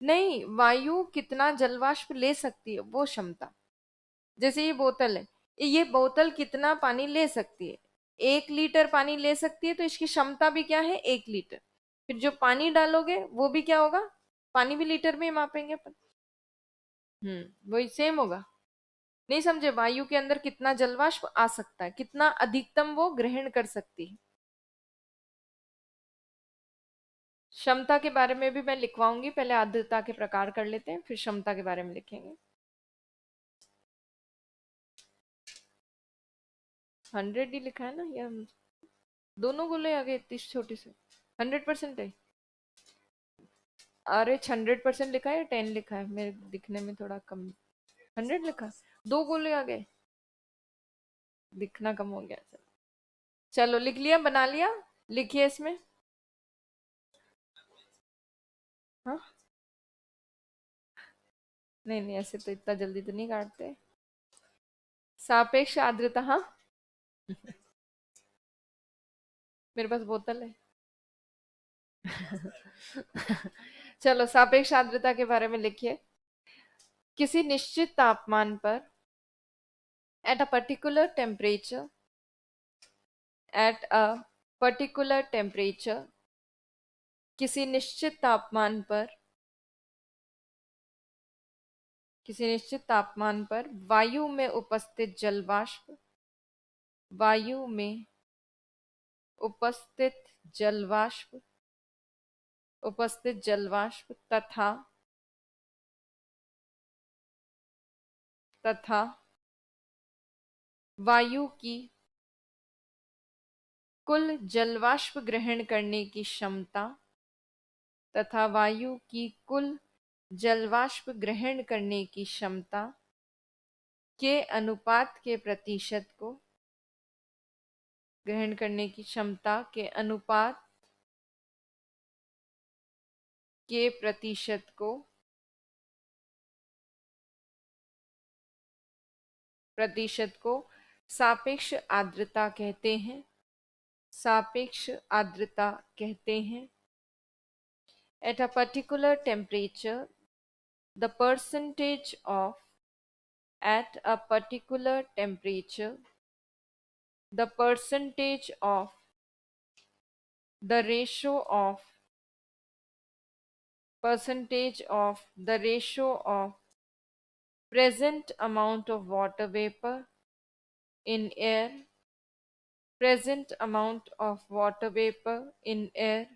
नहीं, वायु कितना जलवाष्प ले सकती है वो क्षमता। जैसे ये बोतल है, ये बोतल कितना पानी ले सकती है? 1 लीटर पानी ले सकती है, तो इसकी क्षमता भी क्या है? 1 लीटर। फिर जो पानी डालोगे वो भी क्या होगा? पानी भी लीटर में ही मापेंगे अपन। वही सेम होगा। नहीं समझे? वायु के अंदर कितना जलवाष्प आ सकता है, कितना अधिकतम वो ग्रहण कर सकती है। क्षमता के बारे में भी मैं लिखवाऊंगी, पहले आर्द्रता के प्रकार कर लेते हैं, फिर क्षमता के बारे में लिखेंगे। 100 ही लिखा है ना, या दोनों गोले आगे इतनी छोटी से? 100% है? अरे 100% लिखा है या 10 लिखा है? मेरे दिखने में थोड़ा कम। 100 लिखा? दो गोले आ गए, दिखना कम हो गया। चलो चलो, लिख लिया, बना लिया। लिखिए इसमें। हाँ, नहीं नहीं, ऐसे तो इतना जल्दी तो नहीं काटते। सापेक्ष आर्द्रता, हाँ। मेरे पास बोतल है। चलो, सापेक्ष आर्द्रता के बारे में लिखिए। किसी निश्चित तापमान पर, at a particular temperature, at a particular temperature, किसी निश्चित तापमान पर, किसी निश्चित तापमान पर वायु में उपस्थित जलवाष्प, वायु में उपस्थित जलवाष्प, उपस्थित जलवाष्प तथा, तथा वायु की कुल जलवाष्प ग्रहण करने की क्षमता, तथा वायु की कुल जलवाष्प ग्रहण करने की क्षमता के अनुपात के प्रतिशत को, ग्रहण करने की क्षमता के अनुपात के प्रतिशत को, प्रतिशत को सापेक्ष आर्द्रता कहते हैं, सापेक्ष आर्द्रता कहते हैं। At a particular temperature, the percentage of, at a particular temperature, the percentage of, the ratio of, percentage of, the ratio of present amount of water vapor in air, present amount of water vapor in air,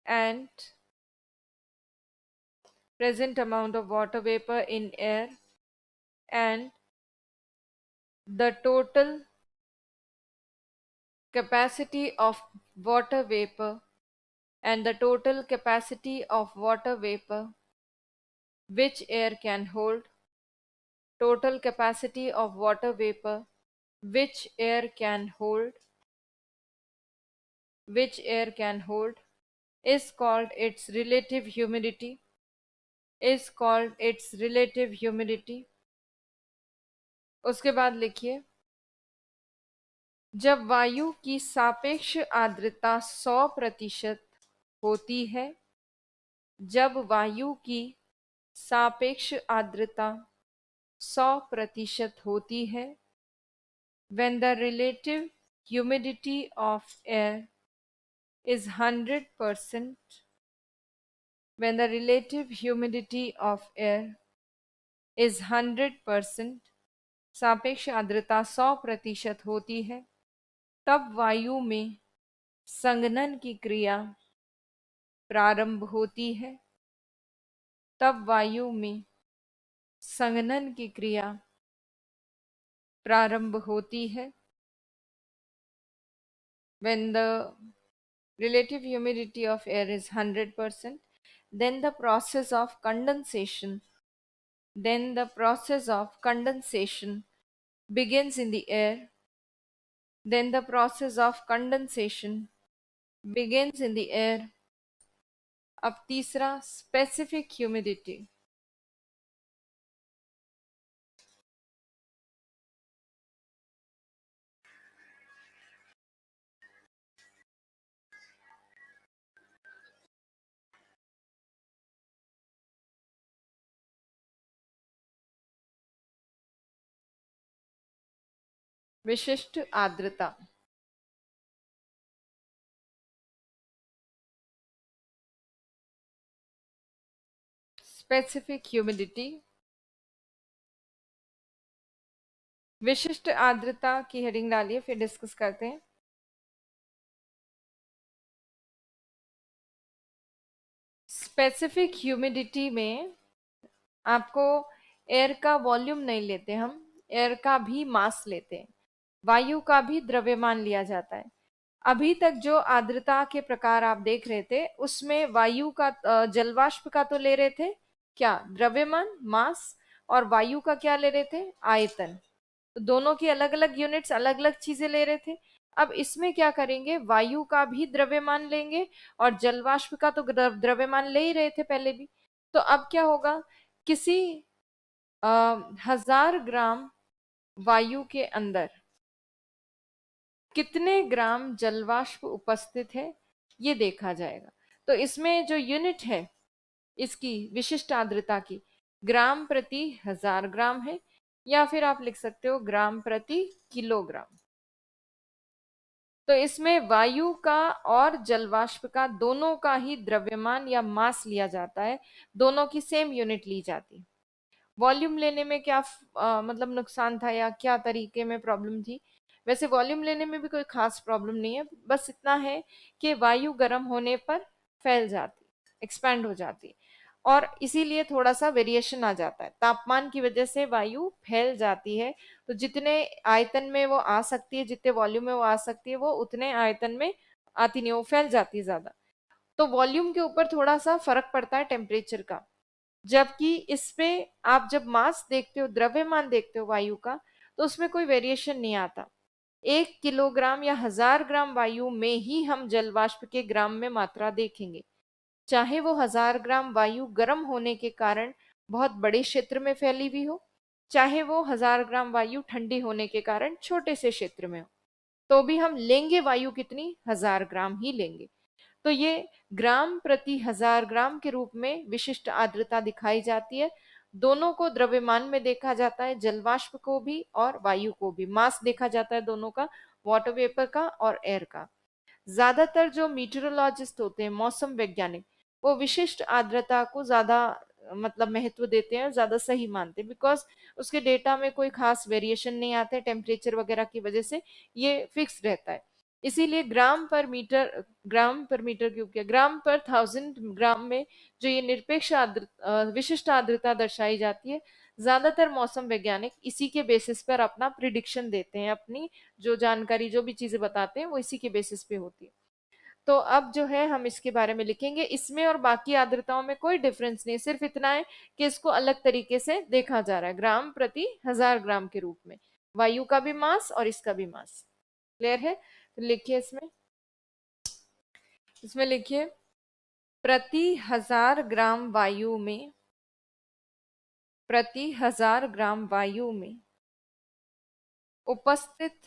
and present amount of water vapor in air, and the total capacity of water vapor, and the total capacity of water vapor which air can hold, total capacity of water vapor which air can hold, which air can hold, is called its relative humidity, is called its relative humidity। उसके बाद लिखिए, जब वायु की सापेक्ष आर्द्रता 100% होती है, जब वायु की सापेक्ष आर्द्रता 100% होती है, when the relative humidity of air is 100%, when the relative humidity of air is 100%, सापेक्ष आर्द्रता 100% होती है, तब वायु में संघनन की क्रिया प्रारंभ होती है, तब वायु में संघनन की क्रिया प्रारंभ होती है। When the relative humidity of air is 100%, then the process of condensation, then the process of condensation begins in the air, then the process of condensation begins in the air। अब तीसरा, specific humidity। विशिष्ट आर्द्रता, specific humidity. विशिष्ट आर्द्रता की heading डालिए, फिर discuss करते हैं। स्पेसिफिक ह्यूमिडिटी में आपको एयर का वॉल्यूम नहीं लेते हम, एयर का भी मास लेते हैं, वायु का भी द्रव्यमान लिया जाता है। अभी तक जो आर्द्रता के प्रकार आप देख रहे थे उसमें वायु का जलवाष्प का तो ले रहे थे क्या, द्रव्यमान मास, और वायु का क्या ले रहे थे, आयतन। तो दोनों की अलग अलग यूनिट्स, अलग अलग चीजें ले रहे थे। अब इसमें क्या करेंगे, वायु का भी द्रव्यमान लेंगे और जलवाष्प का तो द्रव्यमान ले ही रहे थे पहले भी। तो अब क्या होगा, किसी 1000 ग्राम वायु के अंदर कितने ग्राम जलवाष्प उपस्थित है ये देखा जाएगा। तो इसमें जो यूनिट है इसकी विशिष्ट आर्द्रता की, ग्राम प्रति 1000 ग्राम है, या फिर आप लिख सकते हो ग्राम प्रति किलोग्राम। तो इसमें वायु का और जलवाष्प का दोनों का ही द्रव्यमान या मास लिया जाता है, दोनों की सेम यूनिट ली जाती है। वॉल्यूम लेने में क्या मतलब नुकसान था या क्या तरीके में प्रॉब्लम थी, वैसे वॉल्यूम लेने में भी कोई खास प्रॉब्लम नहीं है, बस इतना है कि वायु गर्म होने पर फैल जाती, एक्सपैंड हो जाती, और इसीलिए थोड़ा सा वेरिएशन आ जाता है, तापमान की वजह से वायु फैल जाती है। तो जितने आयतन में वो आ सकती है, जितने वॉल्यूम में वो आ सकती है, वो उतने आयतन में आती नहीं, वो फैल जाती है ज्यादा। तो वॉल्यूम के ऊपर थोड़ा सा फर्क पड़ता है टेम्परेचर का। जबकि इसपे आप जब मास देखते हो, द्रव्यमान देखते हो वायु का, तो उसमें कोई वेरिएशन नहीं आता। 1 किलोग्राम या 1000 ग्राम वायु में ही हम जलवाष्प के ग्राम में मात्रा देखेंगे, चाहे वो 1000 ग्राम वायु गर्म होने के कारण बहुत बड़े क्षेत्र में फैली हुई हो, चाहे वो 1000 ग्राम वायु ठंडी होने के कारण छोटे से क्षेत्र में हो, तो भी हम लेंगे वायु कितनी, 1000 ग्राम ही लेंगे। तो ये ग्राम प्रति 1000 ग्राम के रूप में विशिष्ट आर्द्रता दिखाई जाती है। दोनों को द्रव्यमान में देखा जाता है, जलवाष्प को भी और वायु को भी, मास देखा जाता है दोनों का, वाटर वेपर का और एयर का। ज्यादातर जो मीटरोलॉजिस्ट होते हैं, मौसम वैज्ञानिक, वो विशिष्ट आर्द्रता को ज्यादा मतलब महत्व देते हैं, ज्यादा सही मानते हैं, बिकॉज उसके डेटा में कोई खास वेरिएशन नहीं आते टेम्परेचर वगैरह की वजह से, ये फिक्स रहता है। इसीलिए ग्राम पर मीटर क्यूब क्या, ग्राम पर 1000 ग्राम में जो ये निरपेक्ष विशिष्ट आर्द्रता दर्शाई जाती है, ज्यादातर मौसम वैज्ञानिक इसी के बेसिस पर अपना प्रिडिक्शन देते हैं, अपनी जो जानकारी, जो भी चीजें बताते हैं वो इसी के बेसिस पे होती है। तो अब जो है हम इसके बारे में लिखेंगे, इसमें और बाकी आर्द्रताओं में कोई डिफरेंस नहीं, सिर्फ इतना है कि इसको अलग तरीके से देखा जा रहा है, ग्राम प्रति 1000 ग्राम के रूप में, वायु का भी मास और इसका भी मास। क्लियर है? तो लिखिए इसमें, लिखिए प्रति 1000 ग्राम वायु में, प्रति 1000 ग्राम वायु में उपस्थित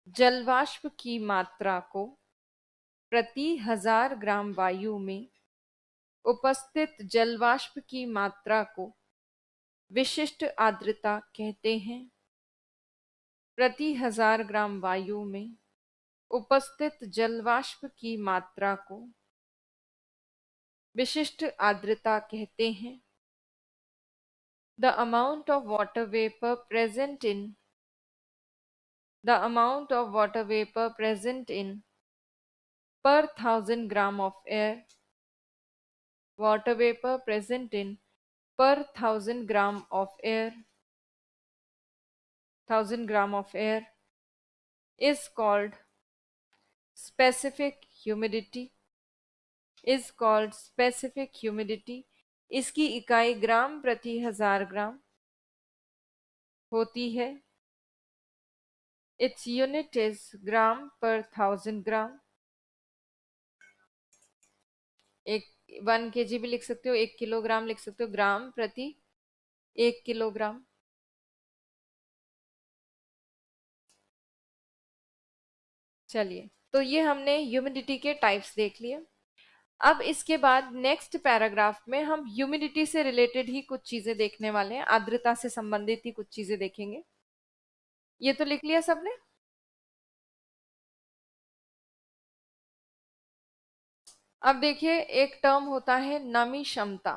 जलवाष्प की मात्रा को, प्रति 1000 ग्राम वायु में उपस्थित जलवाष्प की मात्रा को विशिष्ट आर्द्रता कहते हैं। प्रति 1000 ग्राम वायु में उपस्थित जलवाष्प की मात्रा को विशिष्ट आर्द्रता कहते हैं। The amount of water vapor present in the amount of water vapor present in per 1000 gram of air, water vapor present in per 1000 gram of air, 1000 gram of air is called specific humidity, is called specific humidity। इसकी इकाई ग्राम प्रति 1000 ग्राम होती है। Its unit is ग्राम पर 1000 ग्राम। एक 1 kg भी लिख सकते हो, 1 किलोग्राम लिख सकते हो, ग्राम प्रति 1 किलोग्राम। चलिए, तो ये हमने ह्यूमिडिटी के टाइप्स देख लिए। अब इसके बाद नेक्स्ट पैराग्राफ में हम ह्यूमिडिटी से रिलेटेड ही कुछ चीजें देखने वाले हैं, आर्द्रता से संबंधित ही कुछ चीजें देखेंगे। ये तो लिख लिया सबने। अब देखिए एक टर्म होता है नमी क्षमता।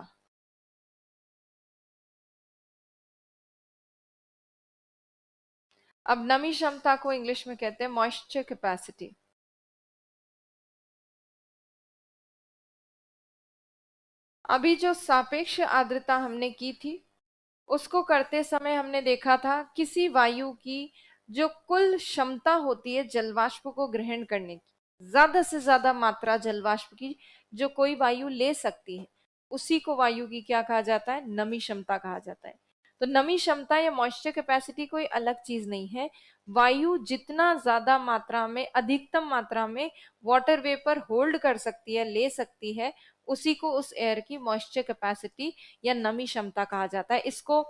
अब नमी क्षमता को इंग्लिश में कहते हैं मॉइस्चर कैपेसिटी। अभी जो सापेक्ष आर्द्रता हमने की थी, उसको करते समय हमने देखा था किसी वायु की जो कुल क्षमता होती है जलवाष्प को ग्रहण करने की, ज्यादा से ज्यादा मात्रा जलवाष्प की जो कोई वायु ले सकती है, उसी को वायु की क्या कहा जाता है, नमी क्षमता कहा जाता है। तो नमी क्षमता या मॉइस्चर कैपेसिटी कोई अलग चीज नहीं है। वायु जितना ज्यादा मात्रा में, अधिकतम मात्रा में वाटर वेपर होल्ड कर सकती है, ले सकती है, उसी को उस एयर की मॉइस्चर कैपेसिटी या नमी क्षमता कहा जाता है। इसको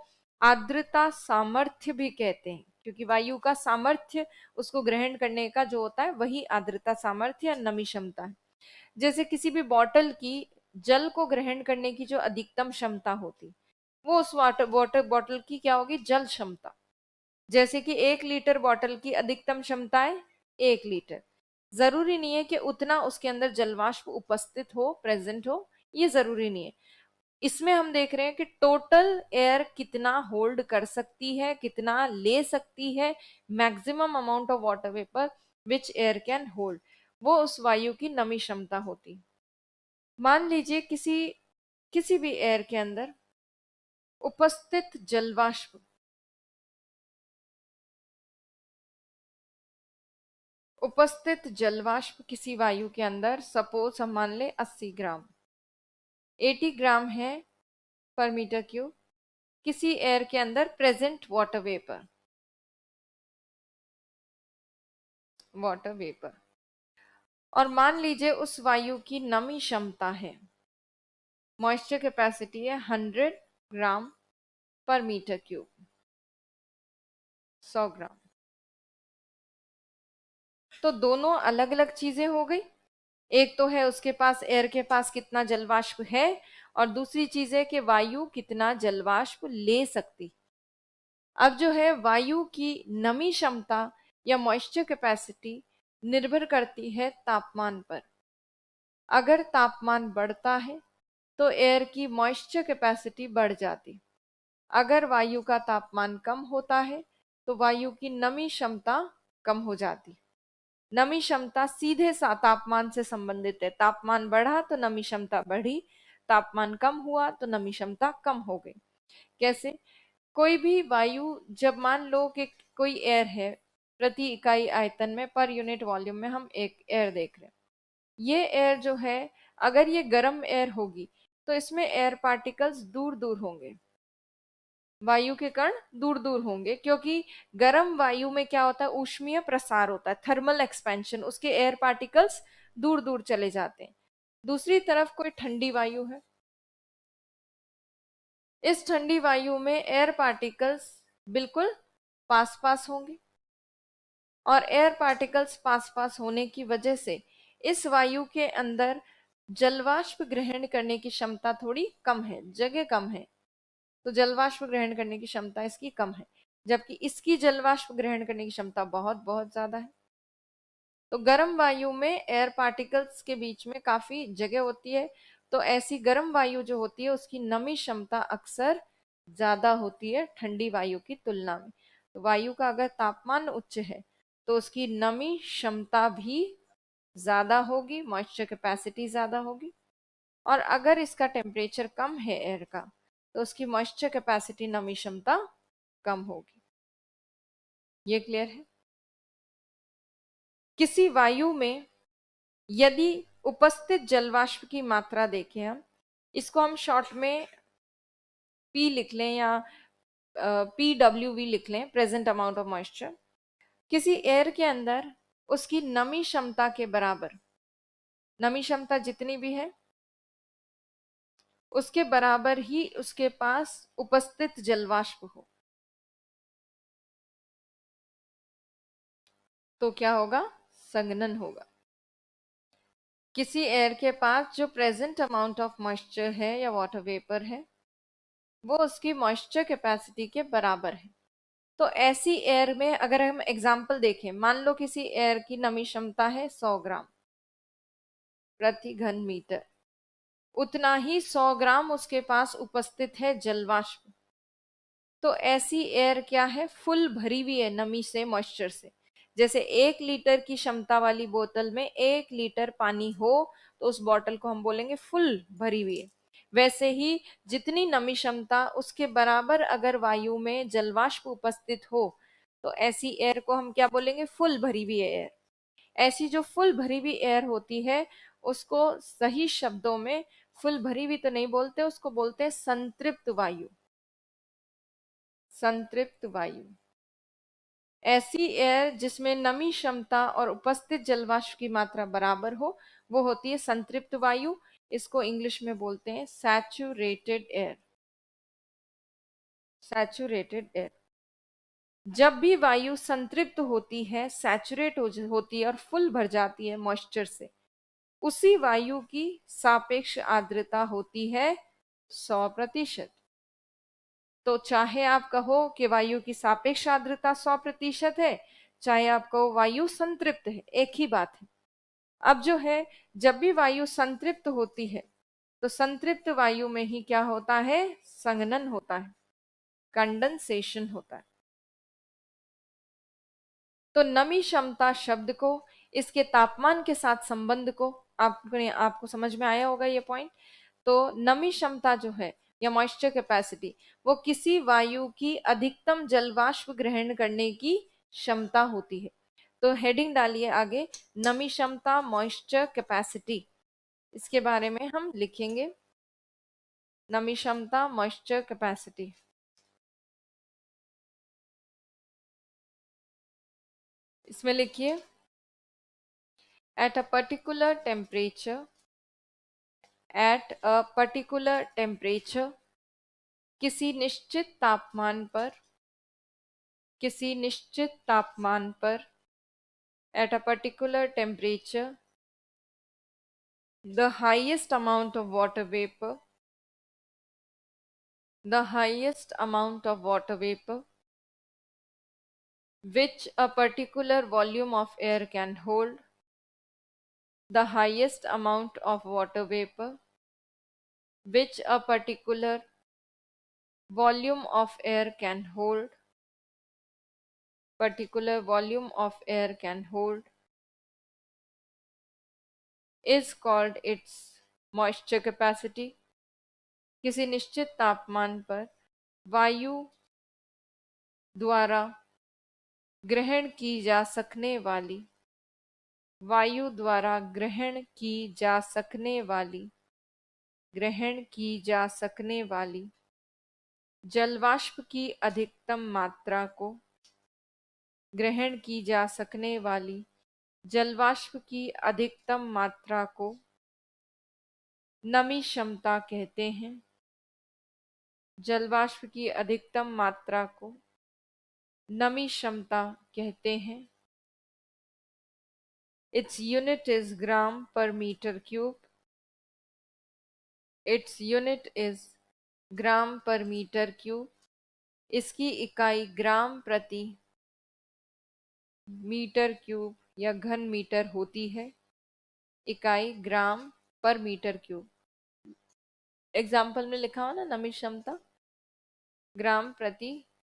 आर्द्रता सामर्थ्य भी कहते हैं, क्योंकि वायु का सामर्थ्य उसको ग्रहण करने का जो होता है वही आर्द्रता सामर्थ्य या नमी क्षमता है। जैसे किसी भी बॉटल की जल को ग्रहण करने की जो अधिकतम क्षमता होती, वो उस वाटर वाटर बॉटल की क्या होगी, जल क्षमता। जैसे कि 1 लीटर बॉटल की अधिकतम क्षमता है 1 लीटर। जरूरी नहीं है कि उतना उसके अंदर जलवाष्प उपस्थित हो, प्रेजेंट हो, ये जरूरी नहीं है। इसमें हम देख रहे हैं कि टोटल एयर कितना होल्ड कर सकती है, कितना ले सकती है, maximum amount of water vapour which air can hold, वो उस वायु की नमी क्षमता होती। मान लीजिए किसी किसी भी एयर के अंदर उपस्थित जलवाष्प, उपस्थित जलवाष्प किसी वायु के अंदर सपोज हम मान ले 80 ग्राम, 80 ग्राम है पर मीटर क्यूब किसी एयर के अंदर प्रेजेंट वाटर वेपर। और मान लीजिए उस वायु की नमी क्षमता है, मॉइस्चर कैपेसिटी है 100 ग्राम पर मीटर क्यूब, 100 ग्राम। तो दोनों अलग अलग चीजें हो गई। एक तो है उसके पास, एयर के पास कितना जलवाष्प है, और दूसरी चीज है कि वायु कितना जलवाष्प ले सकती। अब जो है वायु की नमी क्षमता या मॉइस्चर कैपेसिटी निर्भर करती है तापमान पर। अगर तापमान बढ़ता है तो एयर की मॉइस्चर कैपेसिटी बढ़ जाती। अगर वायु का तापमान कम होता है तो वायु की नमी क्षमता कम हो जाती। नमी क्षमता सीधे सा तापमान से संबंधित है। तापमान बढ़ा तो नमी क्षमता बढ़ी, तापमान कम हुआ तो नमी क्षमता कम हो गई। कैसे? कोई भी वायु, जब मान लो कि कोई एयर है, प्रति इकाई आयतन में, पर यूनिट वॉल्यूम में हम एक एयर देख रहे हैं। ये एयर जो है, अगर ये गर्म एयर होगी तो इसमें एयर पार्टिकल्स दूर दूर होंगे, वायु के कण दूर दूर होंगे, क्योंकि गर्म वायु में क्या होता है, ऊष्मीय प्रसार होता है, थर्मल एक्सपेंशन, उसके एयर पार्टिकल्स दूर दूर चले जाते हैं। दूसरी तरफ कोई ठंडी वायु है, इस ठंडी वायु में एयर पार्टिकल्स बिल्कुल पास पास होंगे, और एयर पार्टिकल्स पास पास होने की वजह से इस वायु के अंदर जलवाष्प ग्रहण करने की क्षमता थोड़ी कम है, जगह कम है, तो जलवाष्प ग्रहण करने की क्षमता इसकी कम है, जबकि इसकी जलवाष्प ग्रहण करने की क्षमता बहुत बहुत ज्यादा है। तो गर्म वायु में एयर पार्टिकल्स के बीच में काफी जगह होती है, तो ऐसी गर्म वायु जो होती है उसकी नमी क्षमता अक्सर ज्यादा होती है ठंडी वायु की तुलना में। तो वायु का अगर तापमान उच्च है तो उसकी नमी क्षमता भी ज्यादा होगी, मॉइस्चर कैपेसिटी ज्यादा होगी। और अगर इसका टेम्परेचर कम है एयर का, तो उसकी मॉइस्चर कैपेसिटी, नमी क्षमता कम होगी। ये क्लियर है? किसी वायु में यदि उपस्थित जलवाष्प की मात्रा देखें हम, इसको हम शॉर्ट में पी लिख लें या PWV लिख लें, प्रेजेंट अमाउंट ऑफ मॉइस्चर। किसी एयर के अंदर उसकी नमी क्षमता के बराबर, नमी क्षमता जितनी भी है उसके बराबर ही उसके पास उपस्थित जलवाष्प हो, तो क्या होगा, संघनन होगा। किसी एयर के पास जो प्रेजेंट अमाउंट ऑफ मॉइस्चर है या वाटर वेपर है, वो उसकी मॉइस्चर कैपेसिटी के बराबर है। तो ऐसी एयर में अगर हम एग्जाम्पल देखें, मान लो किसी एयर की नमी क्षमता है 100 ग्राम प्रति घन मीटर, उतना ही 100 ग्राम उसके पास उपस्थित है जलवाष्प। तो ऐसी एयर क्या है, फुल भरी हुई है नमी से, मॉइस्चर से। जैसे 1 लीटर की क्षमता वाली बोतल में 1 लीटर पानी हो तो उस बोतल को हम बोलेंगे फुल भरी हुई है। वैसे ही जितनी नमी क्षमता उसके बराबर अगर वायु में जलवाष्प उपस्थित हो तो ऐसी एयर को हम क्या बोलेंगे, फुल भरी हुई एयर। ऐसी जो फुल भरी हुई एयर होती है उसको सही शब्दों में फुल भरी हुई तो नहीं बोलते, उसको बोलते हैं संतृप्त वायु। संतृप्त वायु ऐसी एयर जिसमें नमी क्षमता और उपस्थित जलवाष्प की मात्रा बराबर हो, वो होती है संतृप्त वायु। इसको इंग्लिश में बोलते हैं सैचुरेटेड एयर। Saturated air. जब भी वायु संतृप्त होती है, सैचुरेट होती है और फुल भर जाती है मॉइस्चर से, उसी वायु की सापेक्ष आर्द्रता होती है 100%। तो चाहे आप कहो कि वायु की सापेक्ष आर्द्रता 100% है, चाहे आप कहो वायु संतृप्त है, एक ही बात है। अब जो है, जब भी वायु संतृप्त होती है तो संतृप्त वायु में ही क्या होता है, संघनन होता है, कंडेंसेशन होता है। तो नमी क्षमता शब्द को, इसके तापमान के साथ संबंध को आपको समझ में आया होगा ये पॉइंट। तो नमी क्षमता जो है या मॉइस्चर कैपेसिटी, वो किसी वायु की अधिकतम जलवाष्प ग्रहण करने की क्षमता होती है। तो हेडिंग डालिए आगे, नमी क्षमता, मॉइस्चर कैपेसिटी, इसके बारे में हम लिखेंगे। नमी क्षमता, मॉइस्चर कैपेसिटी। इसमें लिखिए, at a particular temperature, at a particular temperature, किसी निश्चित तापमान पर, किसी निश्चित तापमान पर, at a particular temperature, the highest amount of water vapour, the highest amount of water vapor which a particular volume of air can hold, the highest amount of water vapor which a particular volume of air can hold, particular volume of air can hold, is called its moisture capacity। किसी निश्चित तापमान पर वायु द्वारा ग्रहण की जा सकने वाली, वायु द्वारा ग्रहण की जा सकने वाली, ग्रहण की जा सकने वाली जलवाष्प की अधिकतम मात्रा को, ग्रहण की जा सकने वाली जलवाष्प की अधिकतम मात्रा को नमी क्षमता कहते हैं। जलवाष्प की अधिकतम मात्रा को नमी क्षमता कहते हैं। Its unit is gram per meter cube. Its unit is gram per metre cube. इसकी इकाई ग्राम प्रति मीटर क्यूब या घन मीटर होती है। इकाई ग्राम पर मीटर क्यूब। एग्जाम्पल में लिखा हो ना, नमी क्षमता ग्राम प्रति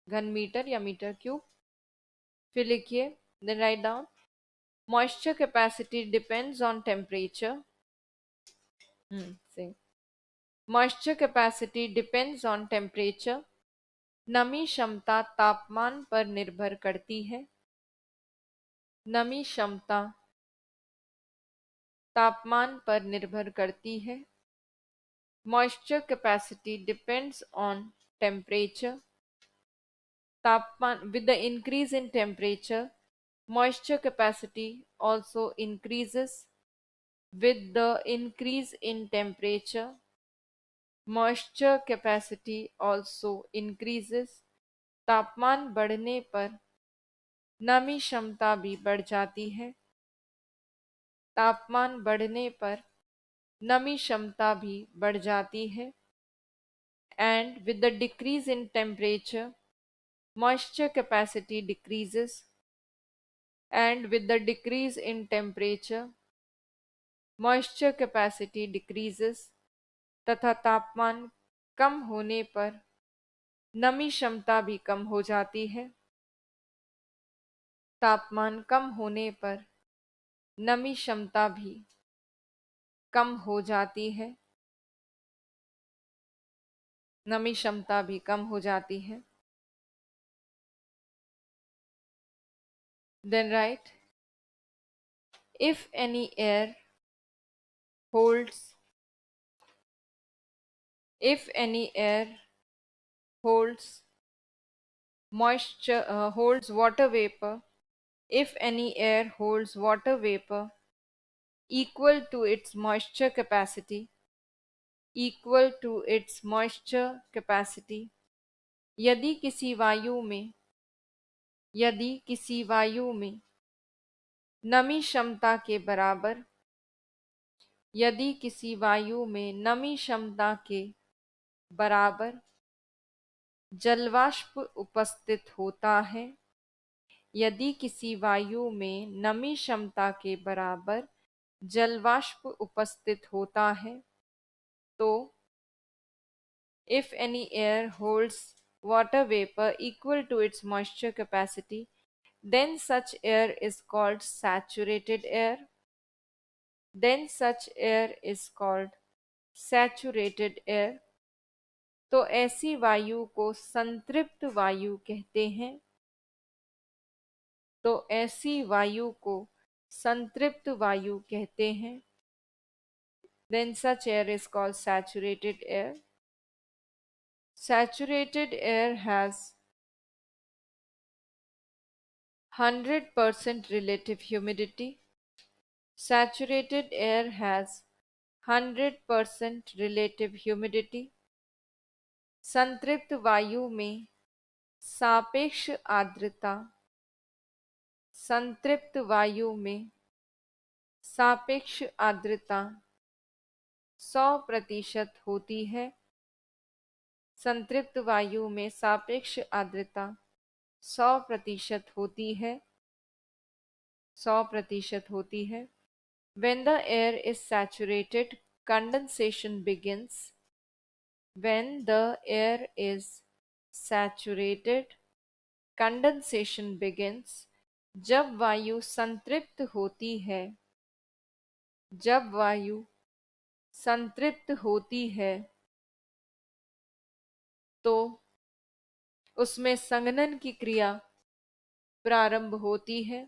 घन मीटर या मीटर क्यूब। फिर लिखिए, then write down, moisture capacity depends on temperature. Moisture capacity depends on temperature. नमी क्षमता तापमान पर निर्भर करती है। नमी क्षमता तापमान पर निर्भर करती है। Moisture capacity depends on temperature. तापमान, with the increase in temperature, moisture capacity also increases। with the increase in temperature, moisture capacity also increases। तापमान बढ़ने पर नमी क्षमता भी बढ़ जाती है। तापमान बढ़ने पर नमी क्षमता भी बढ़ जाती है। And with the decrease in temperature, moisture capacity decreases, and with the decrease in temperature moisture capacity decreases, तथा तापमान कम होने पर नमी क्षमता भी कम हो जाती है। तापमान कम होने पर नमी क्षमता भी कम हो जाती है। नमी क्षमता भी कम हो जाती है। Then write, if any air holds if any air holds holds water vapor, if any air holds water vapor equal to its moisture capacity, equal to its moisture capacity, यदि किसी वायु में यदि किसी वायु में नमी क्षमता के बराबर यदि किसी वायु में नमी क्षमता के बराबर जलवाष्प उपस्थित होता है, यदि किसी वायु में नमी क्षमता के बराबर जलवाष्प उपस्थित होता है, तो if any air holds water vapor equal to its moisture capacity, then such air is called saturated air. Then such air is called saturated air. तो ऐसी वायु को संतृप्त वायु कहते हैं। तो ऐसी वायु को संतृप्त वायु कहते हैं। Then such air is called saturated air. Saturated air has 100% relative humidity. Saturated air has 100% relative humidity. संतृप्त वायु में सापेक्ष आर्द्रता संतृप्त वायु में सापेक्ष आर्द्रता 100% होती है। संतृप्त वायु में सापेक्ष आर्द्रता 100% होती है। 100% होती है। When the air is saturated, condensation begins. When the air is saturated, condensation begins. जब वायु संतृप्त होती है जब वायु संतृप्त होती है तो उसमें संघनन की क्रिया प्रारंभ होती है।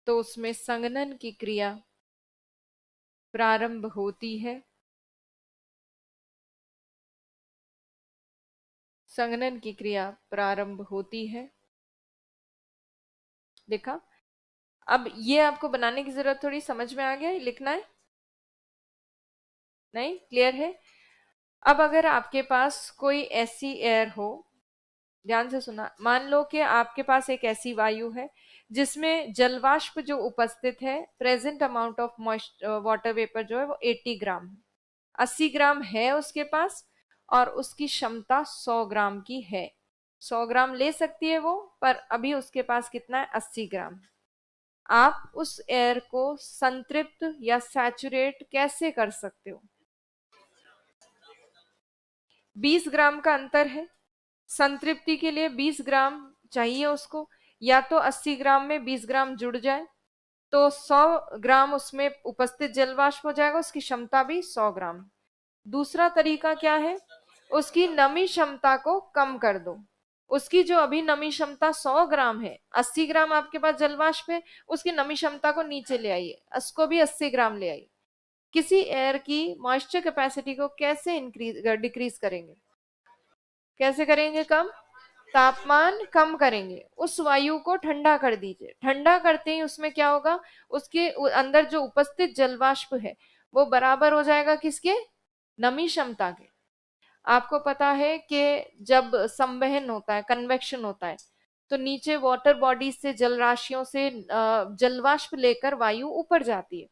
तो उसमें संघनन की क्रिया प्रारंभ होती है। संघनन की क्रिया प्रारंभ होती है। देखा? अब ये आपको बनाने की जरूरत थोड़ी, समझ में आ गया? लिखना है? नहीं? क्लियर है? अब अगर आपके पास कोई ऐसी एयर हो, ध्यान से सुना, मान लो कि आपके पास एक ऐसी वायु है जिसमें जलवाष्प जो उपस्थित है, present amount of water vapour जो है वो 80 ग्राम है, 80 ग्राम है उसके पास, और उसकी क्षमता 100 ग्राम की है। 100 ग्राम ले सकती है वो, पर अभी उसके पास कितना है? 80 ग्राम। आप उस एयर को संतृप्त या सैचुरेट कैसे कर सकते हो? 20 ग्राम का अंतर है। संतृप्ति के लिए 20 ग्राम चाहिए उसको, या तो 80 ग्राम में 20 ग्राम जुड़ जाए तो 100 ग्राम उसमें उपस्थित जलवाष्प हो जाएगा, उसकी क्षमता भी 100 ग्राम। दूसरा तरीका क्या है? उसकी नमी क्षमता को कम कर दो। उसकी जो अभी नमी क्षमता 100 ग्राम है, 80 ग्राम आपके पास जलवाष्प है, उसकी नमी क्षमता को नीचे ले आइए, उसको भी 80 ग्राम ले आइए। किसी एयर की मॉइस्चर कैपेसिटी को कैसे डिक्रीज करेंगे? कैसे करेंगे कम? तापमान कम करेंगे, उस वायु को ठंडा कर दीजिए। ठंडा करते ही उसमें क्या होगा? उसके अंदर जो उपस्थित जलवाष्प है वो बराबर हो जाएगा किसके? नमी क्षमता के। आपको पता है कि जब संवहन होता है, कन्वेक्शन होता है, तो नीचे वाटर बॉडी से जल राशियों से जलवाष्प लेकर वायु ऊपर जाती है।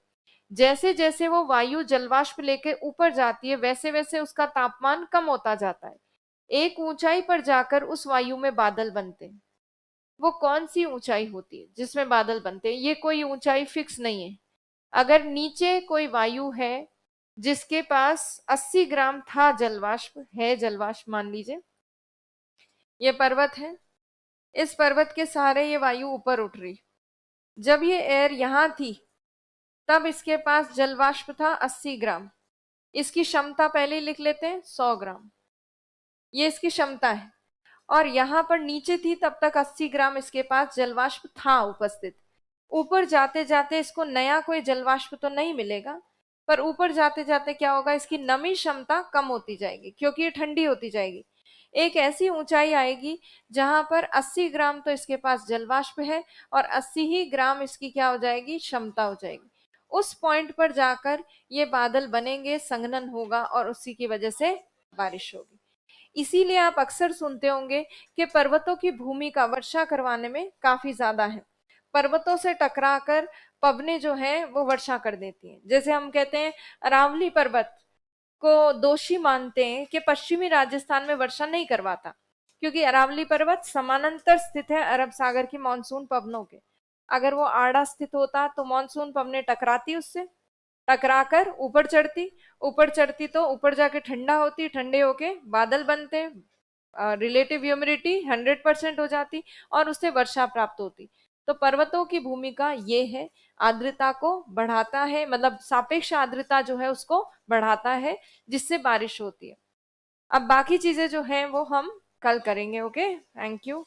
जैसे जैसे वो वायु जलवाष्प लेकर ऊपर जाती है वैसे वैसे उसका तापमान कम होता जाता है। एक ऊंचाई पर जाकर उस वायु में बादल बनते हैं। वो कौन सी ऊंचाई होती है जिसमें बादल बनते हैं? ये कोई ऊंचाई फिक्स नहीं है। अगर नीचे कोई वायु है जिसके पास 80 ग्राम था जलवाष्प, है जलवाष्प मान लीजिए, ये पर्वत है, इस पर्वत के सहारे ये वायु ऊपर उठ रही, जब ये एयर यहां थी तब इसके पास जलवाष्प था 80 ग्राम। इसकी क्षमता पहले ही लिख लेते हैं, 100 ग्राम, ये इसकी क्षमता है। और यहां पर नीचे थी तब तक 80 ग्राम इसके पास जलवाष्प था उपस्थित। ऊपर जाते जाते इसको नया कोई जलवाष्प तो नहीं मिलेगा, पर ऊपर जाते जाते क्या होगा, इसकी नमी क्षमता कम होती जाएगी क्योंकि ये ठंडी होती जाएगी। एक ऐसी ऊंचाई आएगी जहां पर 80 ग्राम तो इसके पास जलवाष्प है और 80 ही ग्राम इसकी क्या हो जाएगी, क्षमता हो जाएगी। उस पॉइंट पर जाकर ये बादल बनेंगे, संघनन होगा और उसी की वजह से बारिश होगी। इसीलिए आप अक्सर सुनते होंगे कि पर्वतों की भूमिका वर्षा करवाने में काफी ज्यादा है। पर्वतों से टकराकर पवने जो है वो वर्षा कर देती हैं। जैसे हम कहते हैं अरावली पर्वत को दोषी मानते हैं कि पश्चिमी राजस्थान में वर्षा नहीं करवाता, क्योंकि अरावली पर्वत समानांतर स्थित है अरब सागर की मानसून पवनों के। अगर वो आड़ा स्थित होता तो मानसून पवनें टकराती, उससे टकराकर ऊपर चढ़ती, ऊपर चढ़ती तो ऊपर जाके ठंडा होती, ठंडे होके बादल बनते, रिलेटिव ह्यूमिडिटी 100% हो जाती और उससे वर्षा प्राप्त होती। तो पर्वतों की भूमिका ये है, आर्द्रता को बढ़ाता है, मतलब सापेक्ष आर्द्रता जो है उसको बढ़ाता है, जिससे बारिश होती है। अब बाकी चीजें जो हैं वो हम कल करेंगे। Okay, thank you.